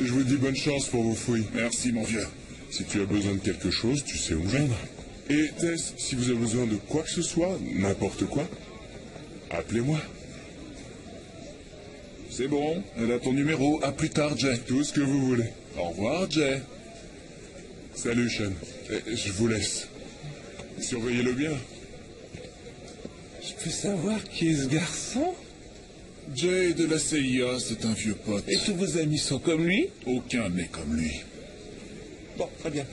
Je vous dis bonne chance pour vos fouilles. Merci, mon vieux. Si tu as besoin de quelque chose, tu sais où me joindre. Et Tess, si vous avez besoin de quoi que ce soit, n'importe quoi, appelez-moi. C'est bon, elle a ton numéro. À plus tard, Jay. Tout ce que vous voulez. Au revoir, Jay. Salut, Sean. Je vous laisse. Surveillez-le bien. Je peux savoir qui est ce garçon? Jay de la CIA, c'est un vieux pote. Et tous vos amis sont comme lui? Aucun n'est comme lui. Bon, très bien.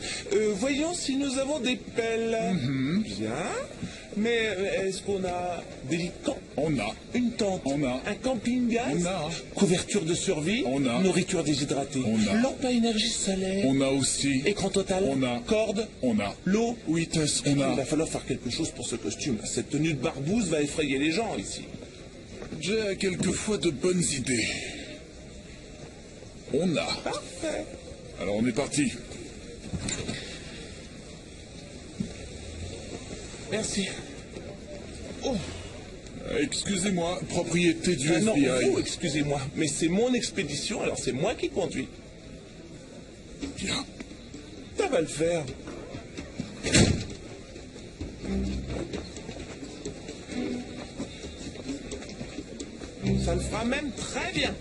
Voyons si nous avons des pelles. Bien. Mais est-ce qu'on a des lits de camp? On a. Une tente? On a. Un camping-gaz? On a. Couverture de survie? On a. Nourriture déshydratée? On a. Lampe à énergie solaire? On a aussi. Écran total? On a. Corde? On a. L'eau? Oui, Tess, on Il a. va falloir faire quelque chose pour ce costume. Cette tenue de barbouze va effrayer les gens ici. Jay a quelquefois de bonnes idées. On a. Parfait. Alors on est parti. Merci. Oh. Excusez-moi, propriété du Non, FBI. vous, excusez-moi, mais c'est mon expédition, alors c'est moi qui conduis. Bien. Ça va le faire. Ça le fera même très bien.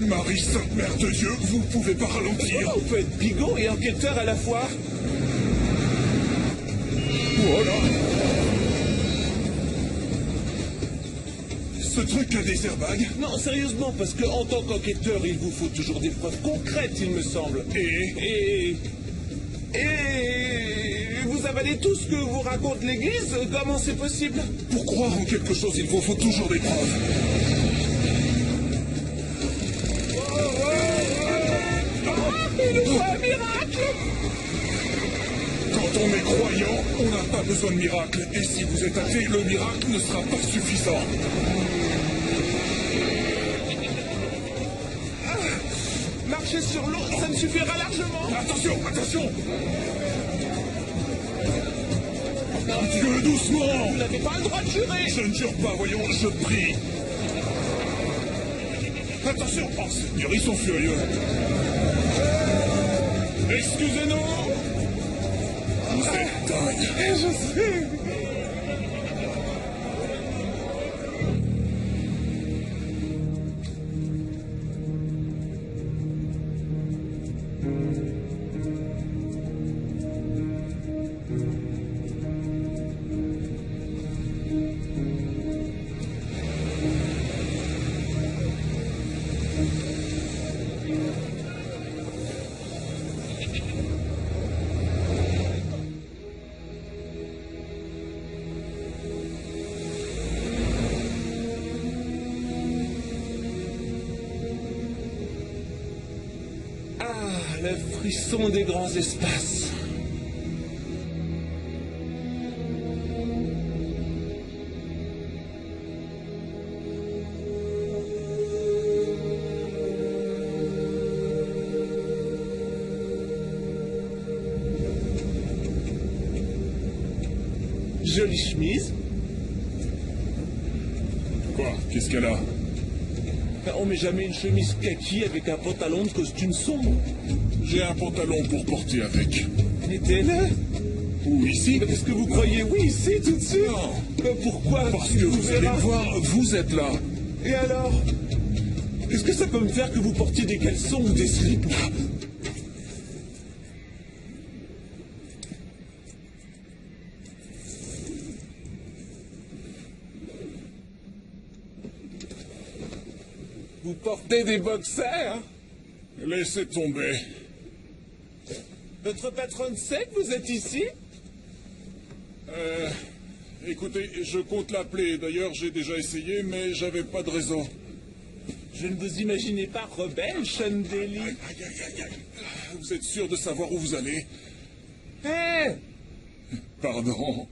Marie Sainte Mère de Dieu, vous pouvez pas ralentir. Comment on peut être bigot et enquêteur à la fois? Voilà. Ce truc a des airbags. Non, sérieusement, parce que en tant qu'enquêteur, il vous faut toujours des preuves concrètes, il me semble. Et vous avalez tout ce que vous raconte l'Église? Comment c'est possible? Pour croire en quelque chose, il vous faut toujours des preuves. Il nous faut un miracle! Quand on est croyant, on n'a pas besoin de miracle. Et si vous êtes athée, le miracle ne sera pas suffisant. Marcher sur l'eau, ça me suffira largement. Attention, attention. Dieu, doucement. Vous n'avez pas le droit de jurer. Je ne jure pas, voyons, je prie. Attention, oh Seigneur, ils sont furieux. Excusez-nous. Vous êtes dingue. Je sais. Le frisson des grands espaces. Jolie chemise. Quoi? Qu'est-ce qu'elle a? On met jamais une chemise kaki avec un pantalon de costume sombre. J'ai un pantalon pour porter avec. Mettez-le. Ou ici? Est-ce que vous croyez oui ici tout de suite? Non. Pourquoi? Parce que vous allez voir, vous êtes là. Et alors? Est-ce que ça peut me faire que vous portiez des caleçons ou des slips? Vous portez des boxers? Laissez tomber. Votre patronne sait que vous êtes ici? Écoutez, je compte l'appeler. D'ailleurs, j'ai déjà essayé, mais j'avais pas de réseau. Je ne vous imaginais pas rebelle, Sean Daly. Aïe, aïe, aïe, aïe. Vous êtes sûr de savoir où vous allez? Hé! Pardon.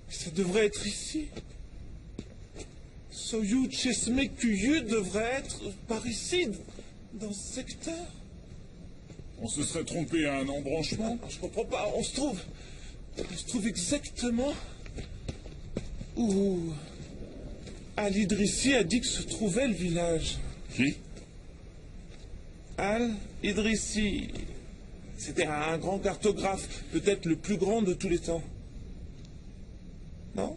Ça devrait être ici. Soyou Chesmekuyu devrait être par ici, dans ce secteur. On se serait trompé à un embranchement? Je comprends pas, on se trouve exactement où Al-Idrissi a dit que se trouvait le village. Qui? Al-Idrissi. C'était un grand cartographe, peut-être le plus grand de tous les temps. Non?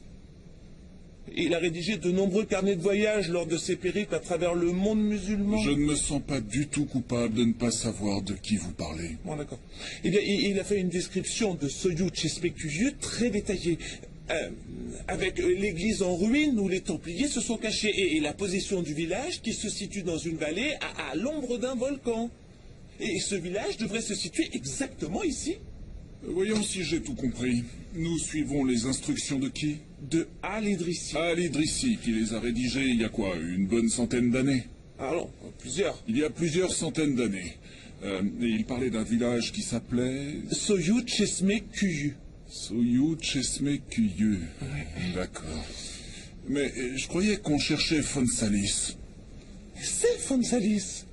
Il a rédigé de nombreux carnets de voyage lors de ses périples à travers le monde musulman. Je ne me sens pas du tout coupable de ne pas savoir de qui vous parlez. Bon, d'accord. Eh bien, il a fait une description de Soyou Chesmekuyu très détaillée, avec l'église en ruine où les Templiers se sont cachés et la position du village qui se situe dans une vallée à l'ombre d'un volcan. Et ce village devrait se situer exactement ici. Voyons si j'ai tout compris. Nous suivons les instructions de qui? De Al-Idrissi. Al-Idrissi, qui les a rédigées il y a quoi, une bonne centaine d'années? Ah non, plusieurs. Il y a plusieurs centaines d'années. Et il parlait d'un village qui s'appelait... Soyou Chesmekuyu. Soyou Chesmekuyu. D'accord. Mais je croyais qu'on cherchait Fonsalis. C'est Fonsalis.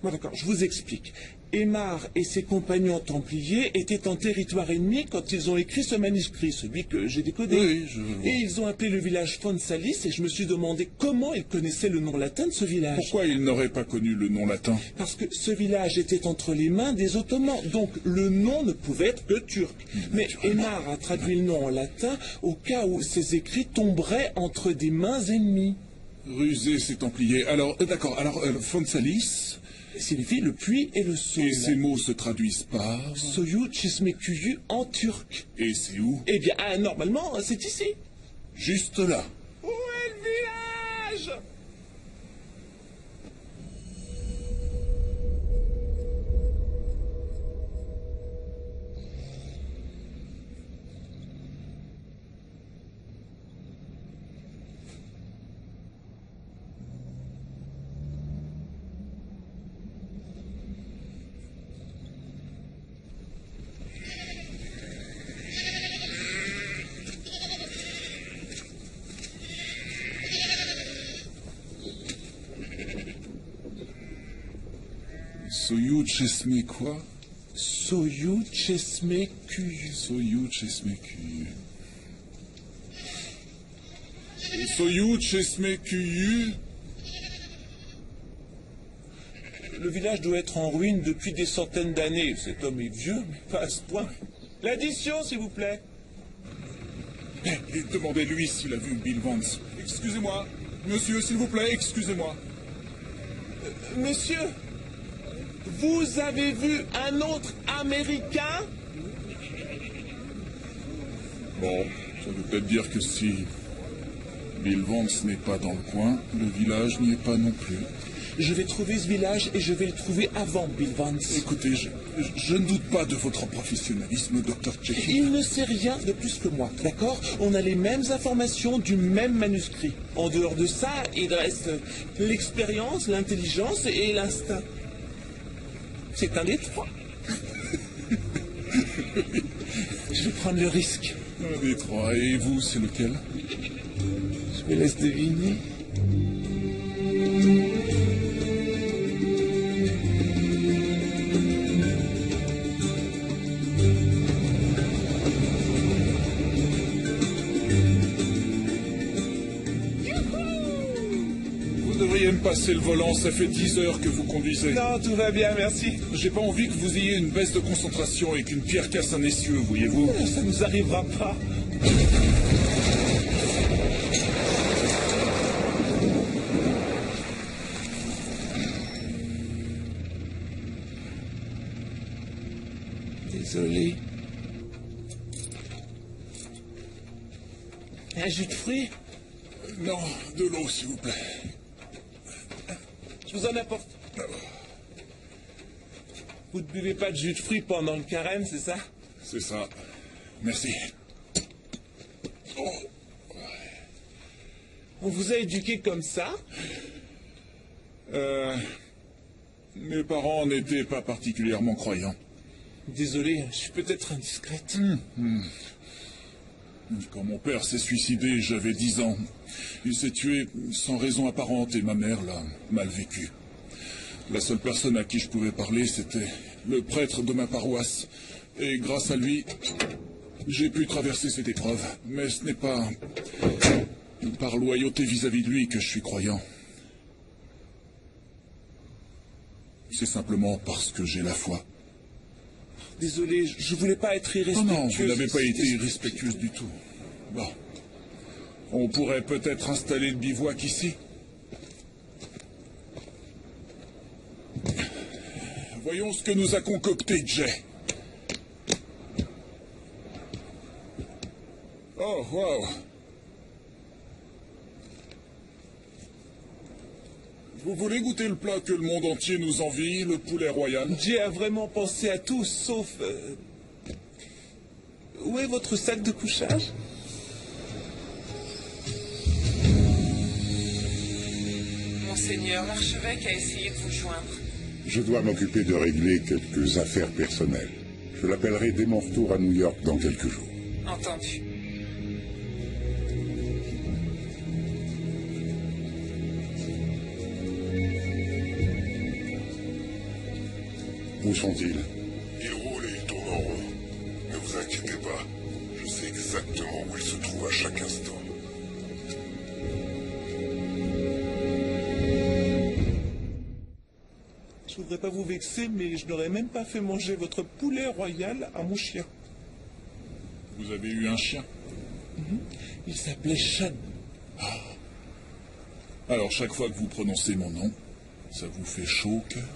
Bon, d'accord, je vous explique. Aymar et ses compagnons templiers étaient en territoire ennemi quand ils ont écrit ce manuscrit, celui que j'ai décodé. Oui, je vois. Et ils ont appelé le village Fonsalis et je me suis demandé comment ils connaissaient le nom latin de ce village. Pourquoi ils n'auraient pas connu le nom latin? Parce que ce village était entre les mains des Ottomans, donc le nom ne pouvait être que turc. Mais Aymar a traduit le nom en latin au cas où ces écrits tomberaient entre des mains ennemies. Rusé, ces Templiers. Alors, d'accord, alors, Fonsalis... Signifie le puits et le saule. Et ces mots se traduisent par... Soyou Chesmekuyu en turc. Et c'est où? Eh bien, normalement, c'est ici. Juste là. Où est le village? Soyou Chesme quoi? Soyou Chesmekuyu. Soyou Chesmekuyu. Soyou Chesmekuyu. Le village doit être en ruine depuis des centaines d'années. Cet homme est vieux, mais pas à ce point. L'addition, s'il vous plaît. Et demandez-lui s'il a vu Bill Vance. Excusez-moi. Monsieur, s'il vous plaît, excusez-moi. Monsieur, vous avez vu un autre Américain? Bon, ça veut peut-être dire que si Bill Vance n'est pas dans le coin, le village n'y est pas non plus. Je vais trouver ce village et je vais le trouver avant Bill Vance. Écoutez, je ne doute pas de votre professionnalisme, Dr. Jekyll. Il ne sait rien de plus que moi, d'accord? On a les mêmes informations du même manuscrit. En dehors de ça, il reste l'expérience, l'intelligence et l'instinct. C'est un des trois. Je vais prendre le risque. Un des trois. Et vous, c'est lequel? Je me laisse deviner. Vous devriez me passer le volant, ça fait 10 heures que vous conduisez. Non, tout va bien, merci. J'ai pas envie que vous ayez une baisse de concentration et qu'une pierre casse un essieu, voyez-vous. Ça nous arrivera pas. Désolé. Un jus de fruits? Non, de l'eau, s'il vous plaît. Je vous en apporte. Vous ne buvez pas de jus de fruits pendant le carême, c'est ça? C'est ça. Merci. Oh, On vous a éduqué comme ça? mes parents n'étaient pas particulièrement croyants. Désolé, je suis peut-être indiscrète. Quand mon père s'est suicidé, j'avais 10 ans. Il s'est tué sans raison apparente et ma mère l'a mal vécu. La seule personne à qui je pouvais parler, c'était le prêtre de ma paroisse. Et grâce à lui, j'ai pu traverser cette épreuve. Mais ce n'est pas par loyauté vis-à-vis de lui que je suis croyant. C'est simplement parce que j'ai la foi. Désolé, je voulais pas être Oh irrespectueuse. non, vous n'avez pas été C'était- irrespectueuse du tout. Bon. On pourrait peut-être installer le bivouac ici. Voyons ce que nous a concocté Jay. Oh, wow. Vous voulez goûter le plat que le monde entier nous envie, le poulet royal? Jay a vraiment pensé à tout, sauf... Où est votre sac de couchage? Monseigneur, l'archevêque a essayé de vous joindre. Je dois m'occuper de régler quelques affaires personnelles. Je l'appellerai dès mon retour à New York dans quelques jours. Entendu. Où sont-ils? Il roule et il tourne en rond. Ne vous inquiétez pas. Je sais exactement où il se trouve à chaque instant. Je voudrais pas vous vexer, mais je n'aurais même pas fait manger votre poulet royal à mon chien. Vous avez eu un chien? Il s'appelait Sean. Alors chaque fois que vous prononcez mon nom, ça vous fait chaud au cœur?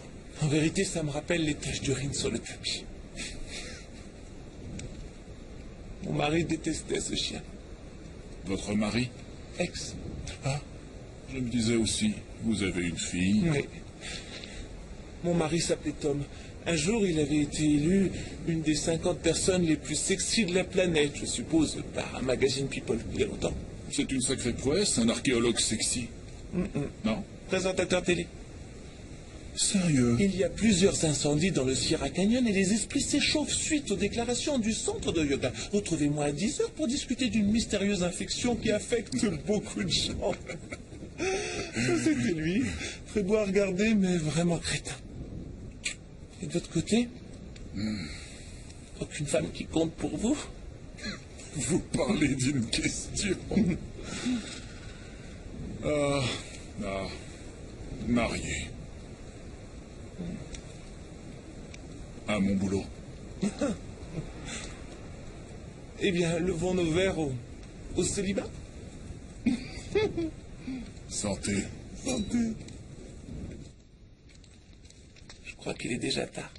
En vérité, ça me rappelle les taches d'urine sur le tapis. Mon mari détestait ce chien. Votre mari? Ex. Ah, je me disais aussi, vous avez une fille. Oui. Mon mari s'appelait Tom. Un jour, il avait été élu une des 50 personnes les plus sexy de la planète, je suppose, par un magazine People, il y a longtemps. C'est une sacrée prouesse, un archéologue sexy. Non? Présentateur télé. Sérieux? Il y a plusieurs incendies dans le Sierra Canyon et les esprits s'échauffent suite aux déclarations du centre de yoga. Retrouvez-moi à 10 heures pour discuter d'une mystérieuse infection qui affecte beaucoup de gens. Ça, c'était lui. Très beau à regarder, mais vraiment crétin. Et de l'autre côté, aucune femme qui compte pour vous. Vous parlez d'une question. Ah, marié. À mon boulot. Eh bien, levons nos verres au célibat. Santé. Santé. Je crois qu'il est déjà tard.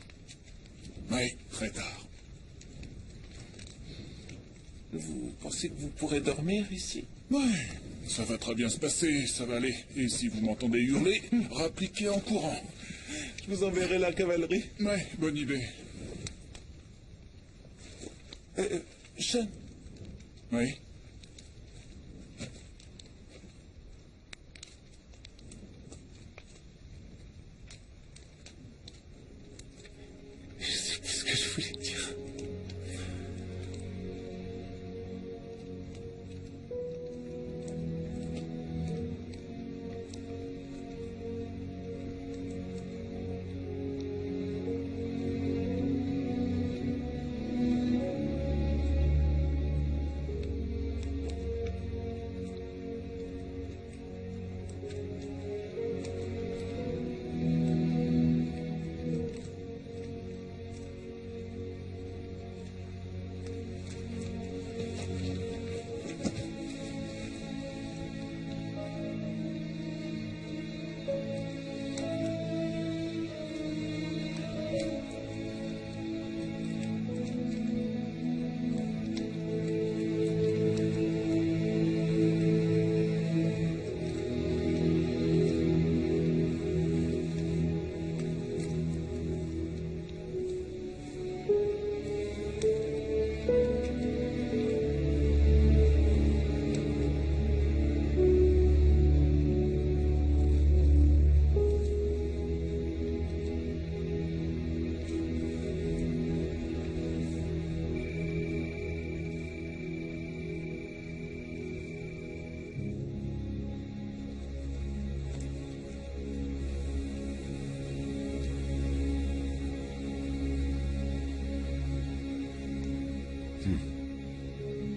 Oui, très tard. Vous pensez que vous pourrez dormir ici? Ouais, ça va très bien se passer, ça va aller. Et si vous m'entendez hurler, rappliquez en courant. Je vous enverrai la cavalerie. Ouais, bonne idée. Sean, Oui. je sais plus ce que je voulais dire.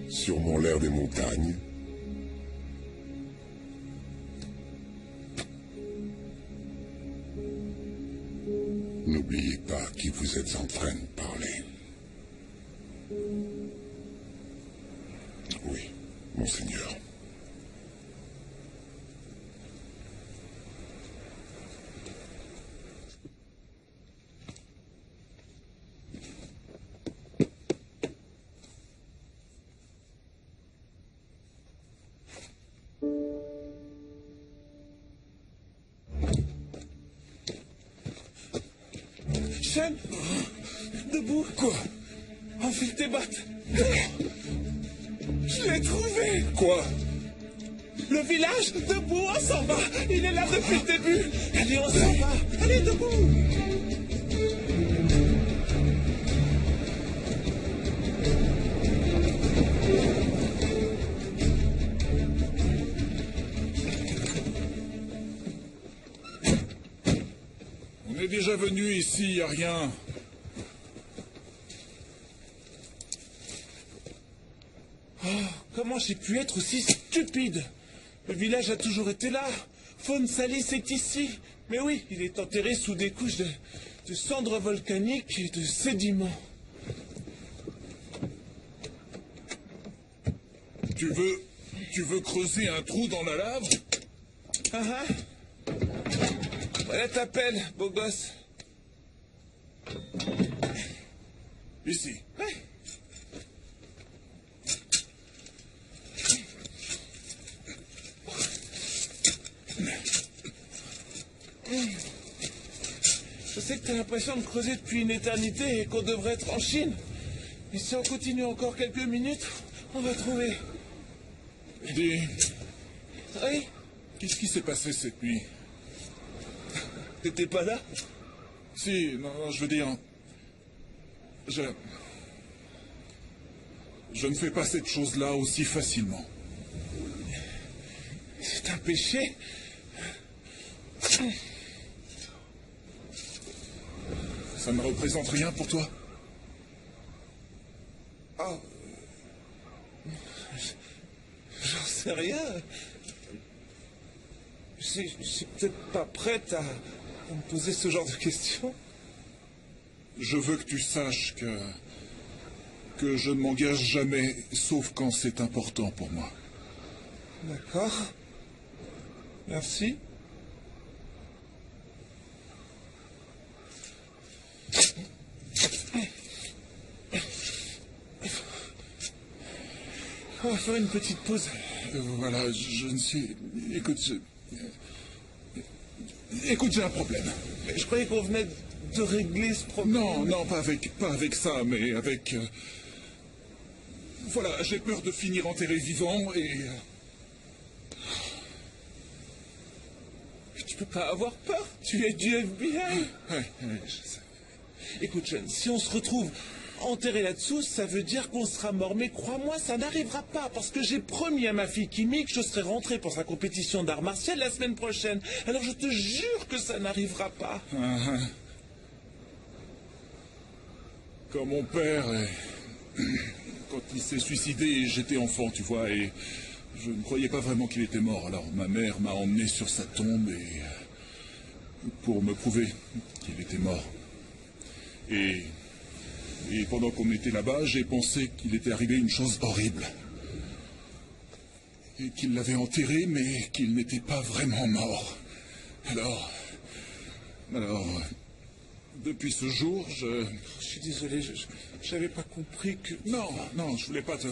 Sûrement l'air des montagnes. N'oubliez pas qui vous êtes en train de parler. Oui, monseigneur. Sean, debout. Quoi? Enfile tes bottes. Je l'ai trouvé. Quoi? Le village, debout, on s'en va. Il est là depuis le début. Allez, on s'en va. Allez, debout. On est déjà venu ici, y a rien. Comment j'ai pu être aussi stupide? Le village a toujours été là. Faune Salis est ici. Mais oui, il est enterré sous des couches de cendres volcaniques et de sédiments. Tu veux creuser un trou dans la lave? Ah ah. Voilà ta pelle, beau gosse. Ici. Ouais. Je sais que t'as l'impression de creuser depuis une éternité et qu'on devrait être en Chine. Mais si on continue encore quelques minutes, on va trouver. Dis, Oui, qu'est-ce qui s'est passé cette nuit? t'étais pas là? Si, non, je veux dire... Je ne fais pas cette chose-là aussi facilement. C'est un péché. Ça ne représente rien pour toi? J'en sais rien. Je suis peut-être pas prête à me poser ce genre de questions. Je veux que tu saches que je ne m'engage jamais, sauf quand c'est important pour moi. D'accord. Merci. On va faire une petite pause. Voilà, je ne suis... Écoute, Écoute, j'ai un problème. Mais je croyais qu'on venait de régler ce problème. Non, pas avec ça, mais avec... Voilà, j'ai peur de finir enterré vivant et... Tu peux pas avoir peur. Tu es du FBI. Ouais, je sais. Écoute, Sean, si on se retrouve enterré là-dessous, ça veut dire qu'on sera mort. Mais crois-moi, ça n'arrivera pas, parce que j'ai promis à ma fille Kimi que je serai rentré pour sa compétition d'art martial la semaine prochaine. Alors je te jure que ça n'arrivera pas. Comme mon père, quand il s'est suicidé, j'étais enfant, tu vois, et je ne croyais pas vraiment qu'il était mort. Alors ma mère m'a emmené sur sa tombe et pour me prouver qu'il était mort. Et pendant qu'on était là-bas, j'ai pensé qu'il était arrivé une chose horrible. Et qu'il l'avait enterré, mais qu'il n'était pas vraiment mort. Alors, depuis ce jour, Je suis désolé, je n'avais pas compris que... Non, je voulais pas te...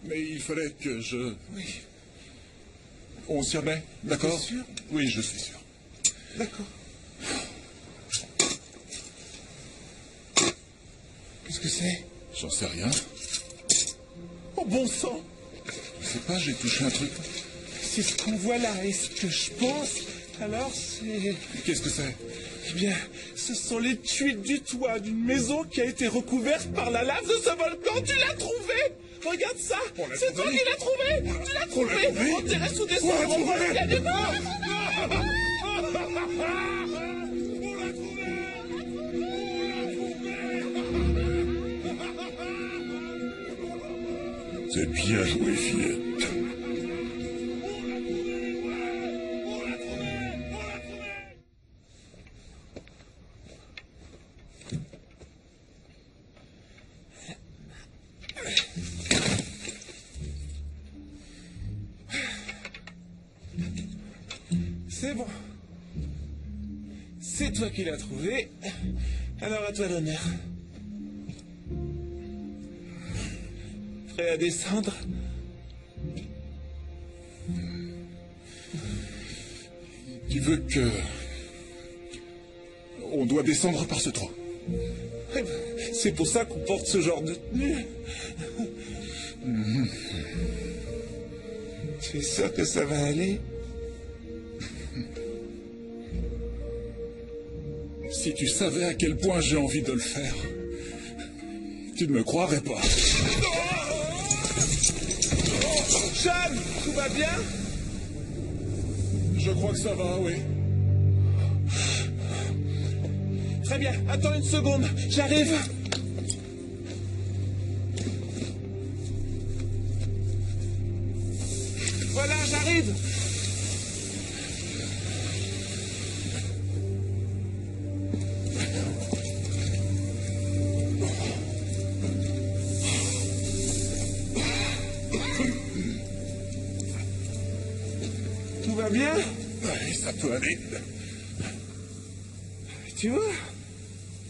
Mais il fallait que je... Oui, On s'y remet, d'accord? T'es sûr? Oui, je suis sûr. d'accord. Qu'est-ce que c'est? J'en sais rien. Oh bon sang! Je sais pas, j'ai touché un truc. C'est ce qu'on voit là, et ce que je pense, alors c'est... Qu'est-ce que c'est? Eh bien, ce sont les tuiles du toit d'une maison qui a été recouverte par la lave de ce volcan. Tu l'as trouvé! Regarde ça! On l'a C'est toi trouvé. qui l'as trouvé! Tu l'as trouvé! trouvé. Enterré sous des On l'a cendres trouvé. volcaniques. C'est bien joué, fillette. C'est bon. C'est toi qui l'as trouvé. Alors à toi l'honneur. Prêt à descendre? Tu veux que... On doit descendre par ce trou. C'est pour ça qu'on porte ce genre de tenue. Tu es sûr que ça va aller? Si tu savais à quel point j'ai envie de le faire, tu ne me croirais pas. Sean, tout va bien? Je crois que ça va, oui. Très bien, attends une seconde, j'arrive. Voilà, j'arrive. Tout va bien? Oui, ça peut aller. Tu vois,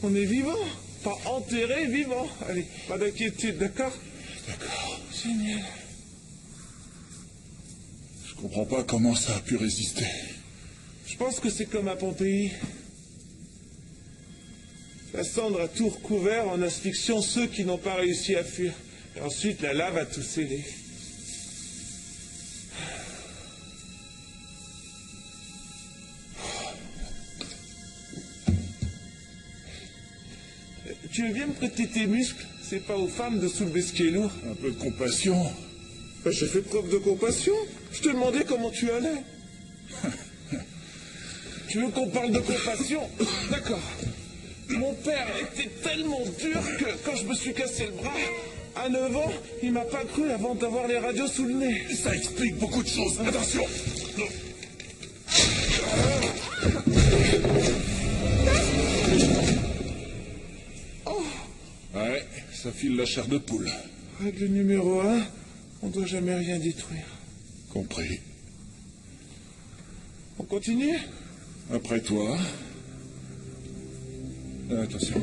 on est vivant, pas enterré, vivant. Allez, pas d'inquiétude, d'accord? D'accord. Génial. Je comprends pas comment ça a pu résister. Je pense que c'est comme à Pompéi. La cendre a tout recouvert en asphyxiant ceux qui n'ont pas réussi à fuir. Et ensuite, la lave a tout scellé. Tu veux bien me prêter tes muscles? C'est pas aux femmes de soulever ce qui est lourd. Un peu de compassion. J'ai fait preuve de compassion. Je te demandais comment tu allais. Tu veux qu'on parle de compassion? D'accord. Mon père était tellement dur que quand je me suis cassé le bras, à 9 ans, il m'a pas cru avant d'avoir les radios sous le nez. Ça explique beaucoup de choses. Attention. Ouais, ça file la chair de poule. Règle numéro 1, on doit jamais rien détruire. Compris. On continue? Après toi. Attention.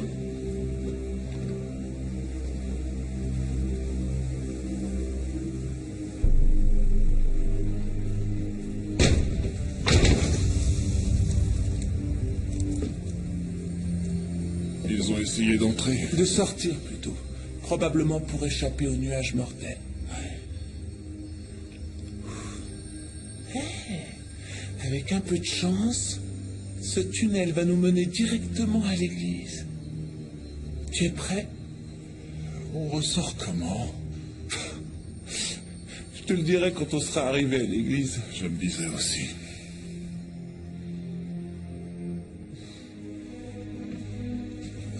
Ils ont essayé d'entrer. De sortir plutôt. Probablement pour échapper aux nuages mortels. Avec un peu de chance, ce tunnel va nous mener directement à l'église. Tu es prêt? On ressort comment? Je te le dirai quand on sera arrivé à l'église. Je me disais aussi.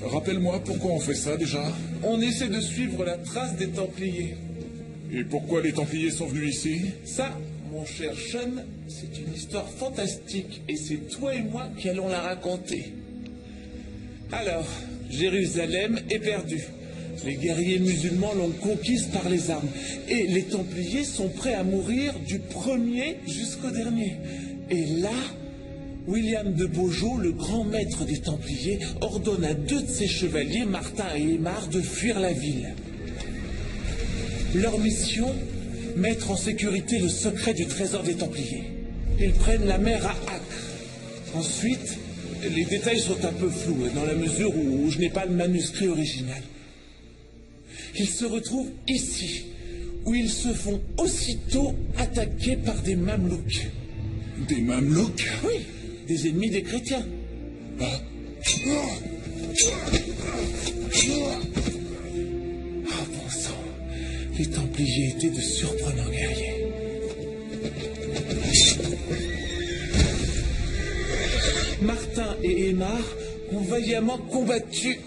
Rappelle-moi pourquoi on fait ça déjà? On essaie de suivre la trace des Templiers. Et pourquoi les Templiers sont venus ici? Ça, mon cher Sean, c'est une histoire fantastique et c'est toi et moi qui allons la raconter. Alors, Jérusalem est perdue. Les guerriers musulmans l'ont conquise par les armes. Et les Templiers sont prêts à mourir du premier jusqu'au dernier. Et là, William de Beaujeu, le grand maître des Templiers, ordonne à 2 de ses chevaliers, Martin et Aymar, de fuir la ville. Leur mission, mettre en sécurité le secret du trésor des Templiers. Ils prennent la mer à Acre. Ensuite, les détails sont un peu flous, dans la mesure où je n'ai pas le manuscrit original. Ils se retrouvent ici, où ils se font aussitôt attaquer par des Mamelouks. Des Mamelouks? Oui, des ennemis des chrétiens. Ah. Oh bon sang, les Templiers étaient de surprenants guerriers. Martin et Aymar ont vaillamment combattu.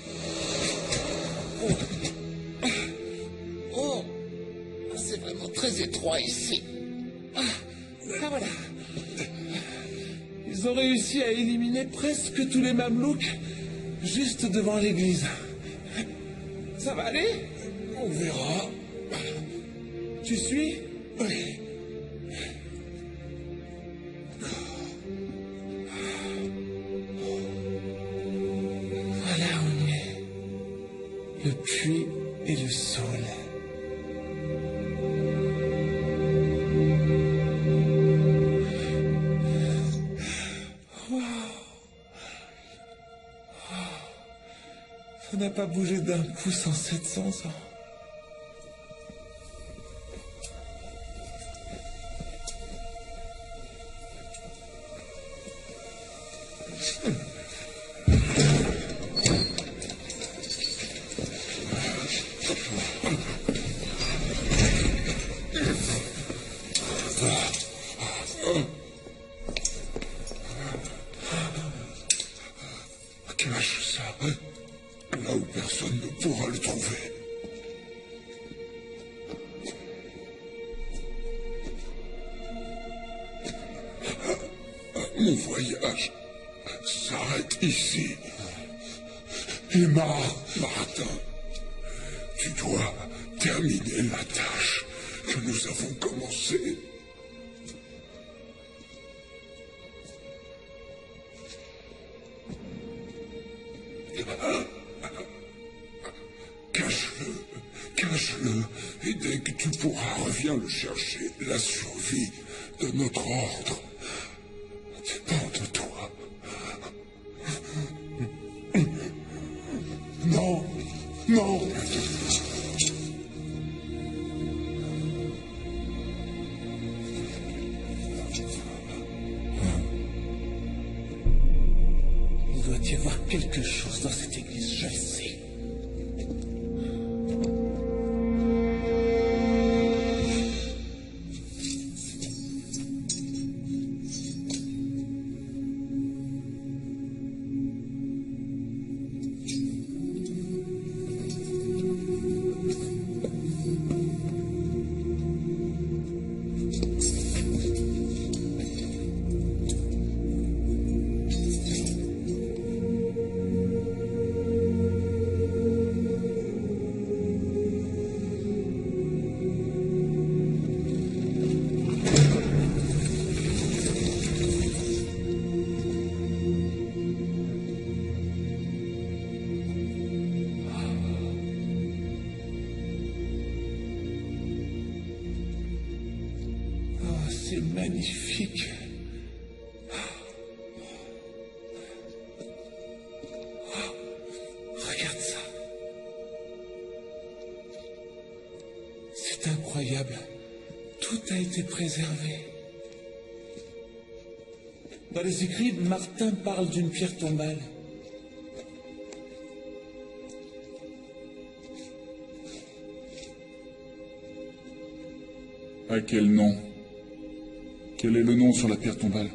vraiment très étroit ici. Ah voilà. Ils ont réussi à éliminer presque tous les mamelouks juste devant l'église. Ça va aller? On verra. Tu suis? Oui. Voilà où on est. Le puits et le saule. Ça n'a pas bougé d'un pouce en 700 ans. Cache ça, là où personne ne pourra le trouver. Mon voyage s'arrête ici. Emma, Martin, tu dois terminer la tâche que nous avons commencée. Cache-le, cache-le, et dès que tu pourras, reviens le chercher. La survie de notre ordre dépend de toi. Non, non. Il doit y avoir quelque chose dans cette église, je le sais. C'est magnifique. Regarde ça. C'est incroyable. Tout a été préservé. Dans les écrits, Martin parle d'une pierre tombale. À quel nom? Quel est le nom sur la pierre tombale?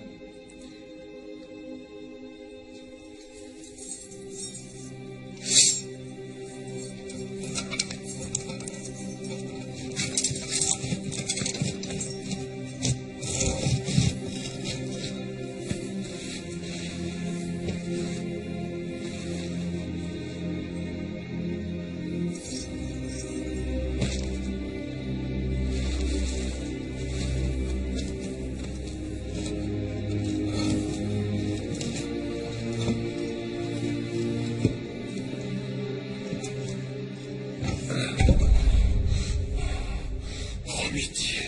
Amitié.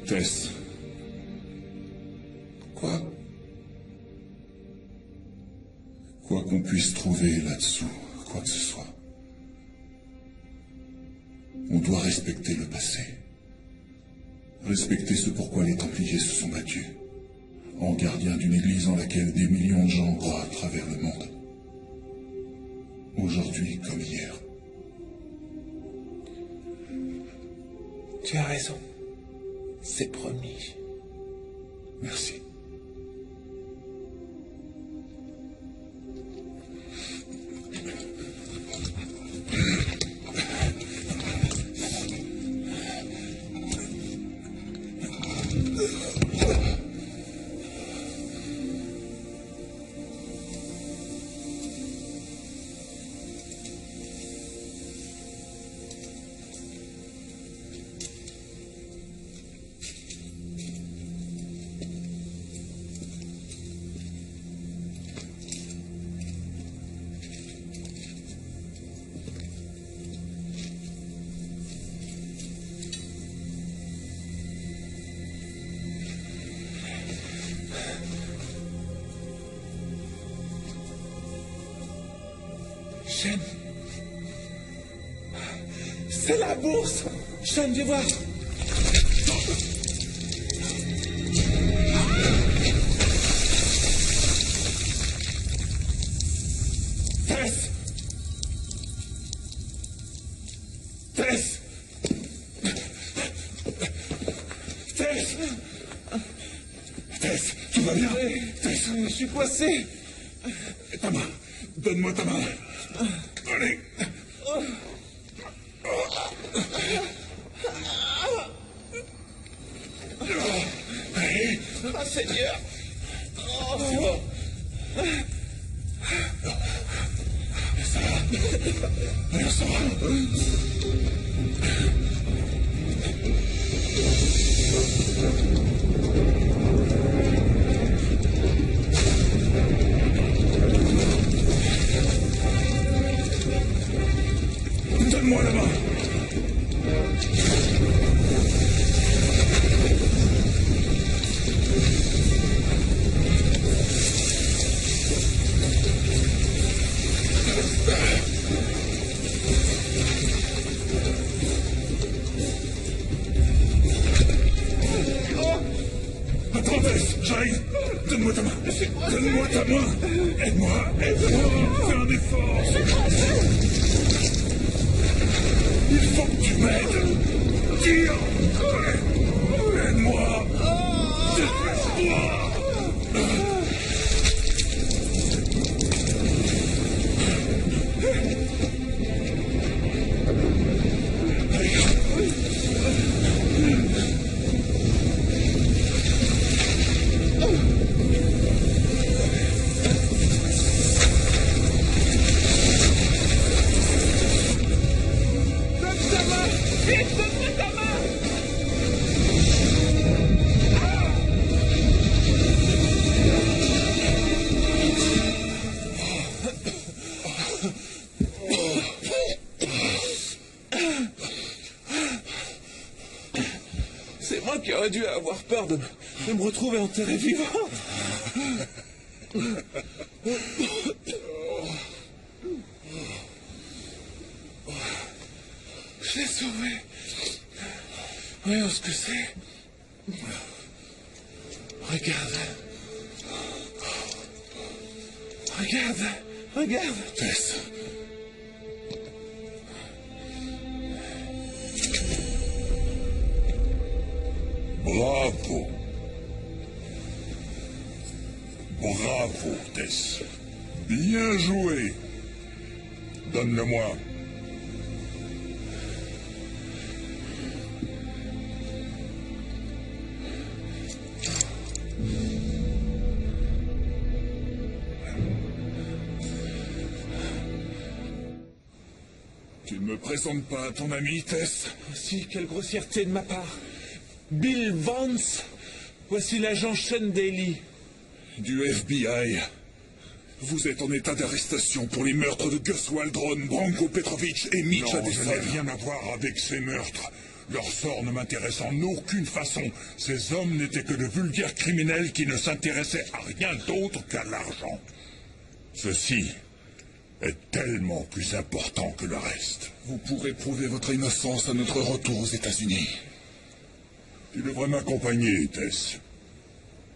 Tess, Quoi? quoi qu'on puisse trouver là-dessous, quoi que ce soit, on doit respecter le passé. Respecter ce pourquoi les Templiers se sont battus, en gardiens d'une église en laquelle des millions de gens croient à travers le monde. Aujourd'hui comme hier. Tu as raison. C'est promis. Merci. chaîne. C'est la bourse. Sean, viens voir. Tess. Tess. Tess. Tess, tout va bien? Tess, je suis coincé. Ta main. Donne-moi ta main. Allez. Allez. Ah, Seigneur. C'est bon. Ça va. Rien, ça va. Donne-moi la main. Attends, Tess, j'arrive. Donne-moi ta main. Donne-moi ta main. Aide-moi, aide-moi. Fais un effort. Il faut que tu m'aides. Tire. Aide-moi. Dépêche-toi. C'est moi qui aurais dû avoir peur de me retrouver enterré vivant. Je l'ai sauvé. Voyons ce que c'est. Regarde. Regarde. Regarde. Tess. Bravo. Bravo, Tess. Bien joué. Donne-le-moi. Tu ne me présentes pas à ton ami, Tess? Si, quelle grossièreté de ma part. Bill Vance, voici l'agent Sean Daly. Du FBI. Vous êtes en état d'arrestation pour les meurtres de Gus Waldron, Branko Petrovic et Mitch Non, je Adesanya. n'ai rien à voir avec ces meurtres. Leur sort ne m'intéresse en aucune façon. Ces hommes n'étaient que de vulgaires criminels qui ne s'intéressaient à rien d'autre qu'à l'argent. Ceci est tellement plus important que le reste. Vous pourrez prouver votre innocence à notre retour aux États-Unis. Tu devrais m'accompagner, Tess.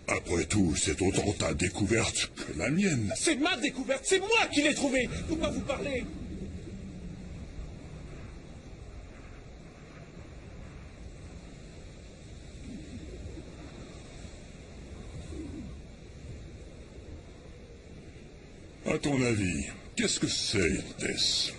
Après tout, c'est autant ta découverte que la mienne. C'est ma découverte, c'est moi qui l'ai trouvé. De quoi vous parlez? À ton avis, qu'est-ce que c'est, Tess?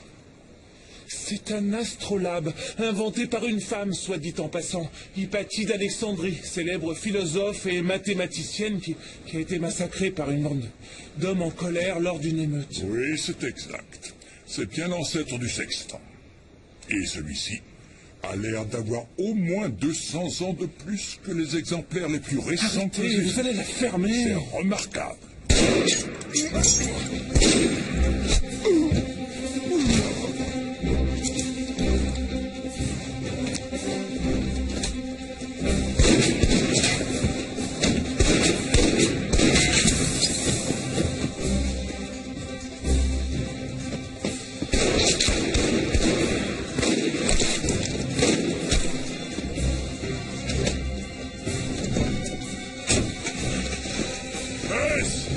C'est un astrolabe, inventé par une femme, soit dit en passant, Hypatie d'Alexandrie, célèbre philosophe et mathématicienne qui a été massacrée par une bande d'hommes en colère lors d'une émeute. Oui, c'est exact. C'est bien l'ancêtre du sextant. Et celui-ci a l'air d'avoir au moins 200 ans de plus que les exemplaires les plus récents que Arrêtez, j'ai vous vus. allez la fermer. C'est remarquable. Tess!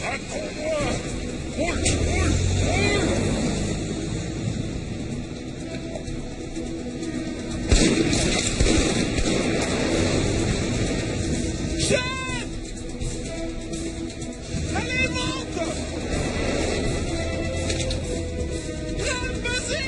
Attends-moi! Roule, roule, roule! Chef! Allez, monte! Là, vas-y!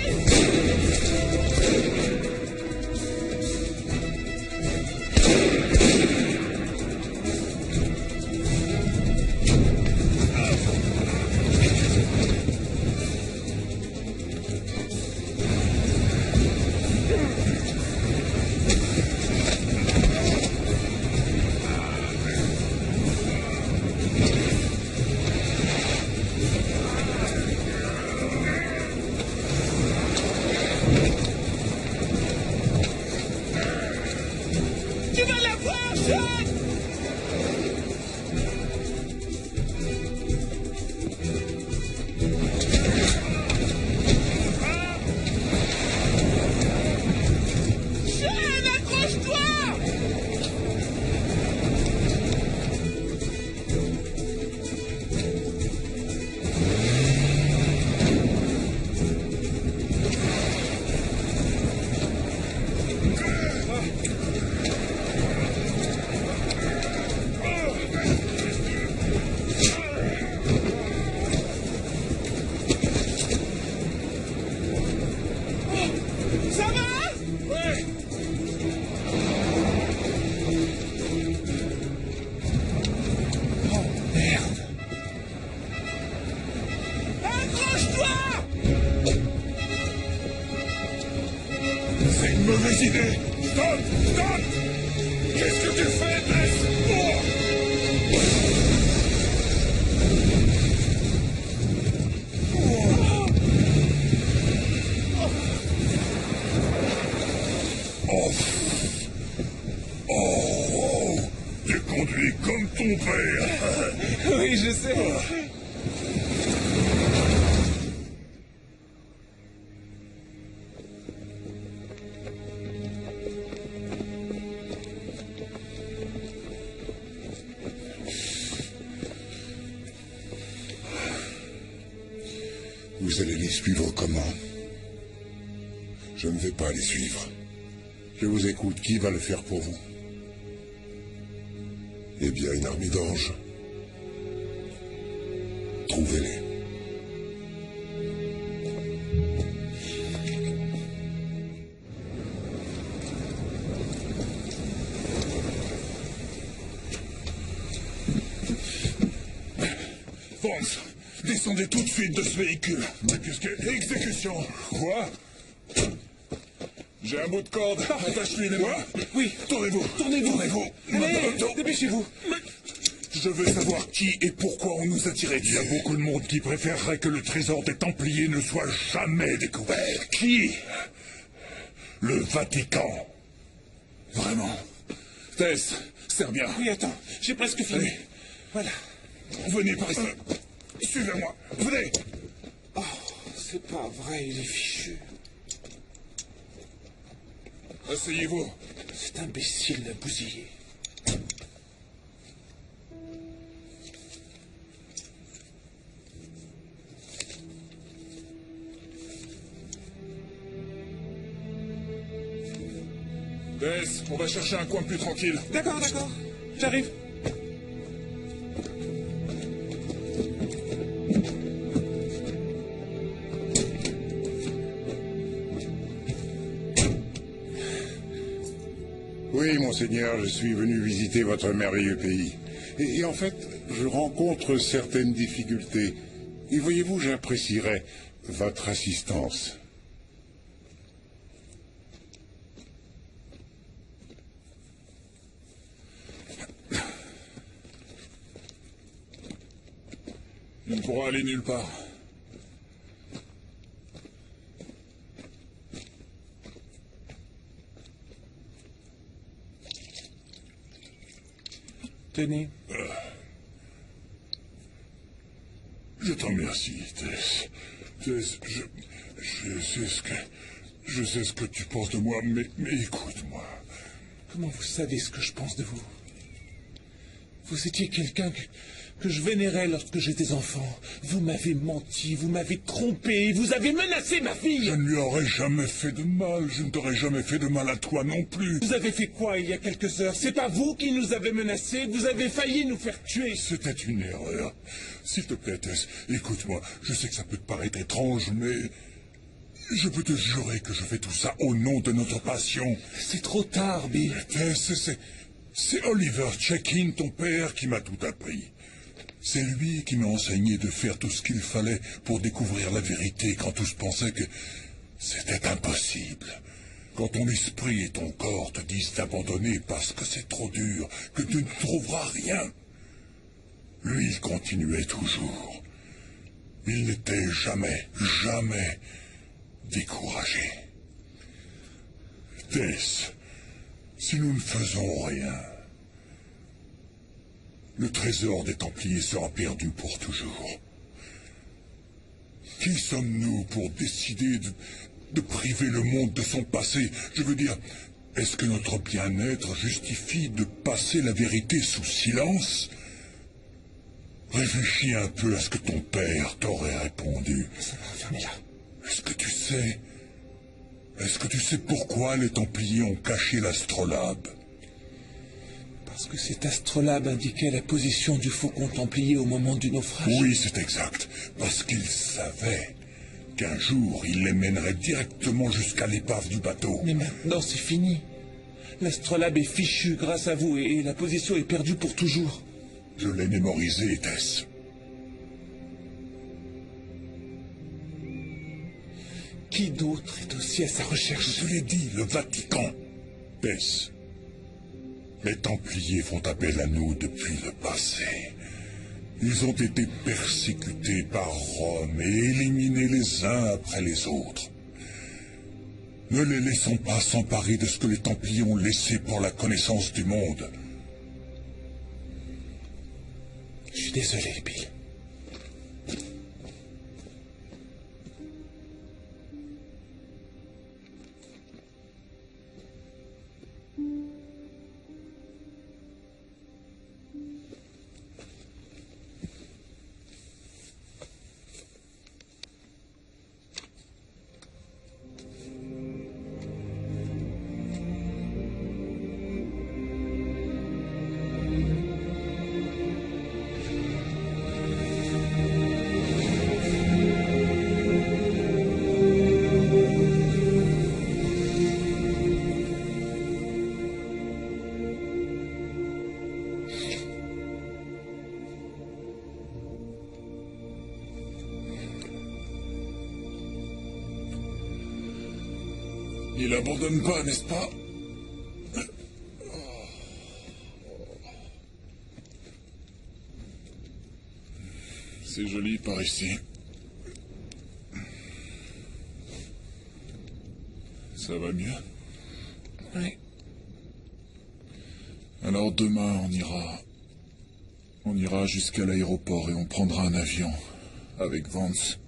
Tu vas la voir, chef! Chef, accroche-toi! Ça va? Ouais! Oh, merde! Accroche-toi! C'est une mauvaise idée! Stop! Stop! Qu'est-ce que tu fais, Tess? Oh! Oh! Tu conduis comme ton père! Oui, je sais. Vous allez les suivre comment? Je ne vais pas les suivre. Je vous écoute. Qui va le faire pour vous? Eh bien, une armée d'anges. Trouvez-les. Vance, descendez tout de suite de ce véhicule. Mais qu'est-ce que... Exécution! Quoi? J'ai un bout de corde. Attache-lui les mains. Oui. Tournez-vous. Tournez-vous. Tournez-vous. Allez, Non. dépêchez-vous. Je veux savoir qui et pourquoi on nous a tiré dessus. Il y a beaucoup de monde qui préférerait que le trésor des Templiers ne soit jamais découvert. Qui? Le Vatican. Vraiment. Tess, serre bien. Oui, attends, j'ai presque fini. Allez. Voilà. Venez par ici. Suivez-moi. Venez. Oh, c'est pas vrai, il est fichu. Asseyez-vous. Cet imbécile l'a bousillé. Tess, on va chercher un coin plus tranquille. D'accord, d'accord. J'arrive. Oui, monseigneur, je suis venu visiter votre merveilleux pays. Et en fait, je rencontre certaines difficultés. Et voyez-vous, j'apprécierais votre assistance. On ne pourra aller nulle part. Tenez. Je t'en remercie, Tess. Tess, je sais ce que tu penses de moi, mais écoute-moi. Comment vous savez ce que je pense de vous? Vous étiez quelqu'un que je vénérais lorsque j'étais enfant. Vous m'avez menti, vous m'avez trompé, vous avez menacé ma fille. Je ne lui aurais jamais fait de mal, je ne t'aurais jamais fait de mal à toi non plus. Vous avez fait quoi il y a quelques heures? C'est pas vous qui nous avez menacés, vous avez failli nous faire tuer. C'était une erreur. S'il te plaît, Tess, écoute-moi. Je sais que ça peut te paraître étrange, mais je peux te jurer que je fais tout ça au nom de notre passion. C'est trop tard, Bill. Tess, c'est Oliver Check-in, ton père, qui m'a tout appris. C'est lui qui m'a enseigné de faire tout ce qu'il fallait pour découvrir la vérité quand tous pensaient que c'était impossible. Quand ton esprit et ton corps te disent d'abandonner parce que c'est trop dur, que tu ne trouveras rien. Lui, il continuait toujours. Il n'était jamais découragé. Tess, si nous ne faisons rien, le trésor des Templiers sera perdu pour toujours. Qui sommes-nous pour décider de priver le monde de son passé? Je veux dire, est-ce que notre bien-être justifie de passer la vérité sous silence? Réfléchis un peu à ce que ton père t'aurait répondu. Ça va, fermez-la. Est-ce que tu sais pourquoi les Templiers ont caché l'astrolabe? Parce que cet astrolabe indiquait la position du faucon templier au moment du naufrage. Oui, c'est exact. Parce qu'ils savaient qu'un jour, il les mènerait directement jusqu'à l'épave du bateau. Mais maintenant, c'est fini. L'astrolabe est fichu grâce à vous et la position est perdue pour toujours. Je l'ai mémorisé, Tess. Qui d'autre est aussi à sa recherche? Je te l'ai dit, le Vatican. Tess, les Templiers font appel à nous depuis le passé. Ils ont été persécutés par Rome et éliminés les uns après les autres. Ne les laissons pas s'emparer de ce que les Templiers ont laissé pour la connaissance du monde. Je suis désolé, Bill. Il abandonne pas, n'est-ce pas? C'est joli par ici. Ça va mieux? Oui. Alors demain, on ira jusqu'à l'aéroport et on prendra un avion avec Vance.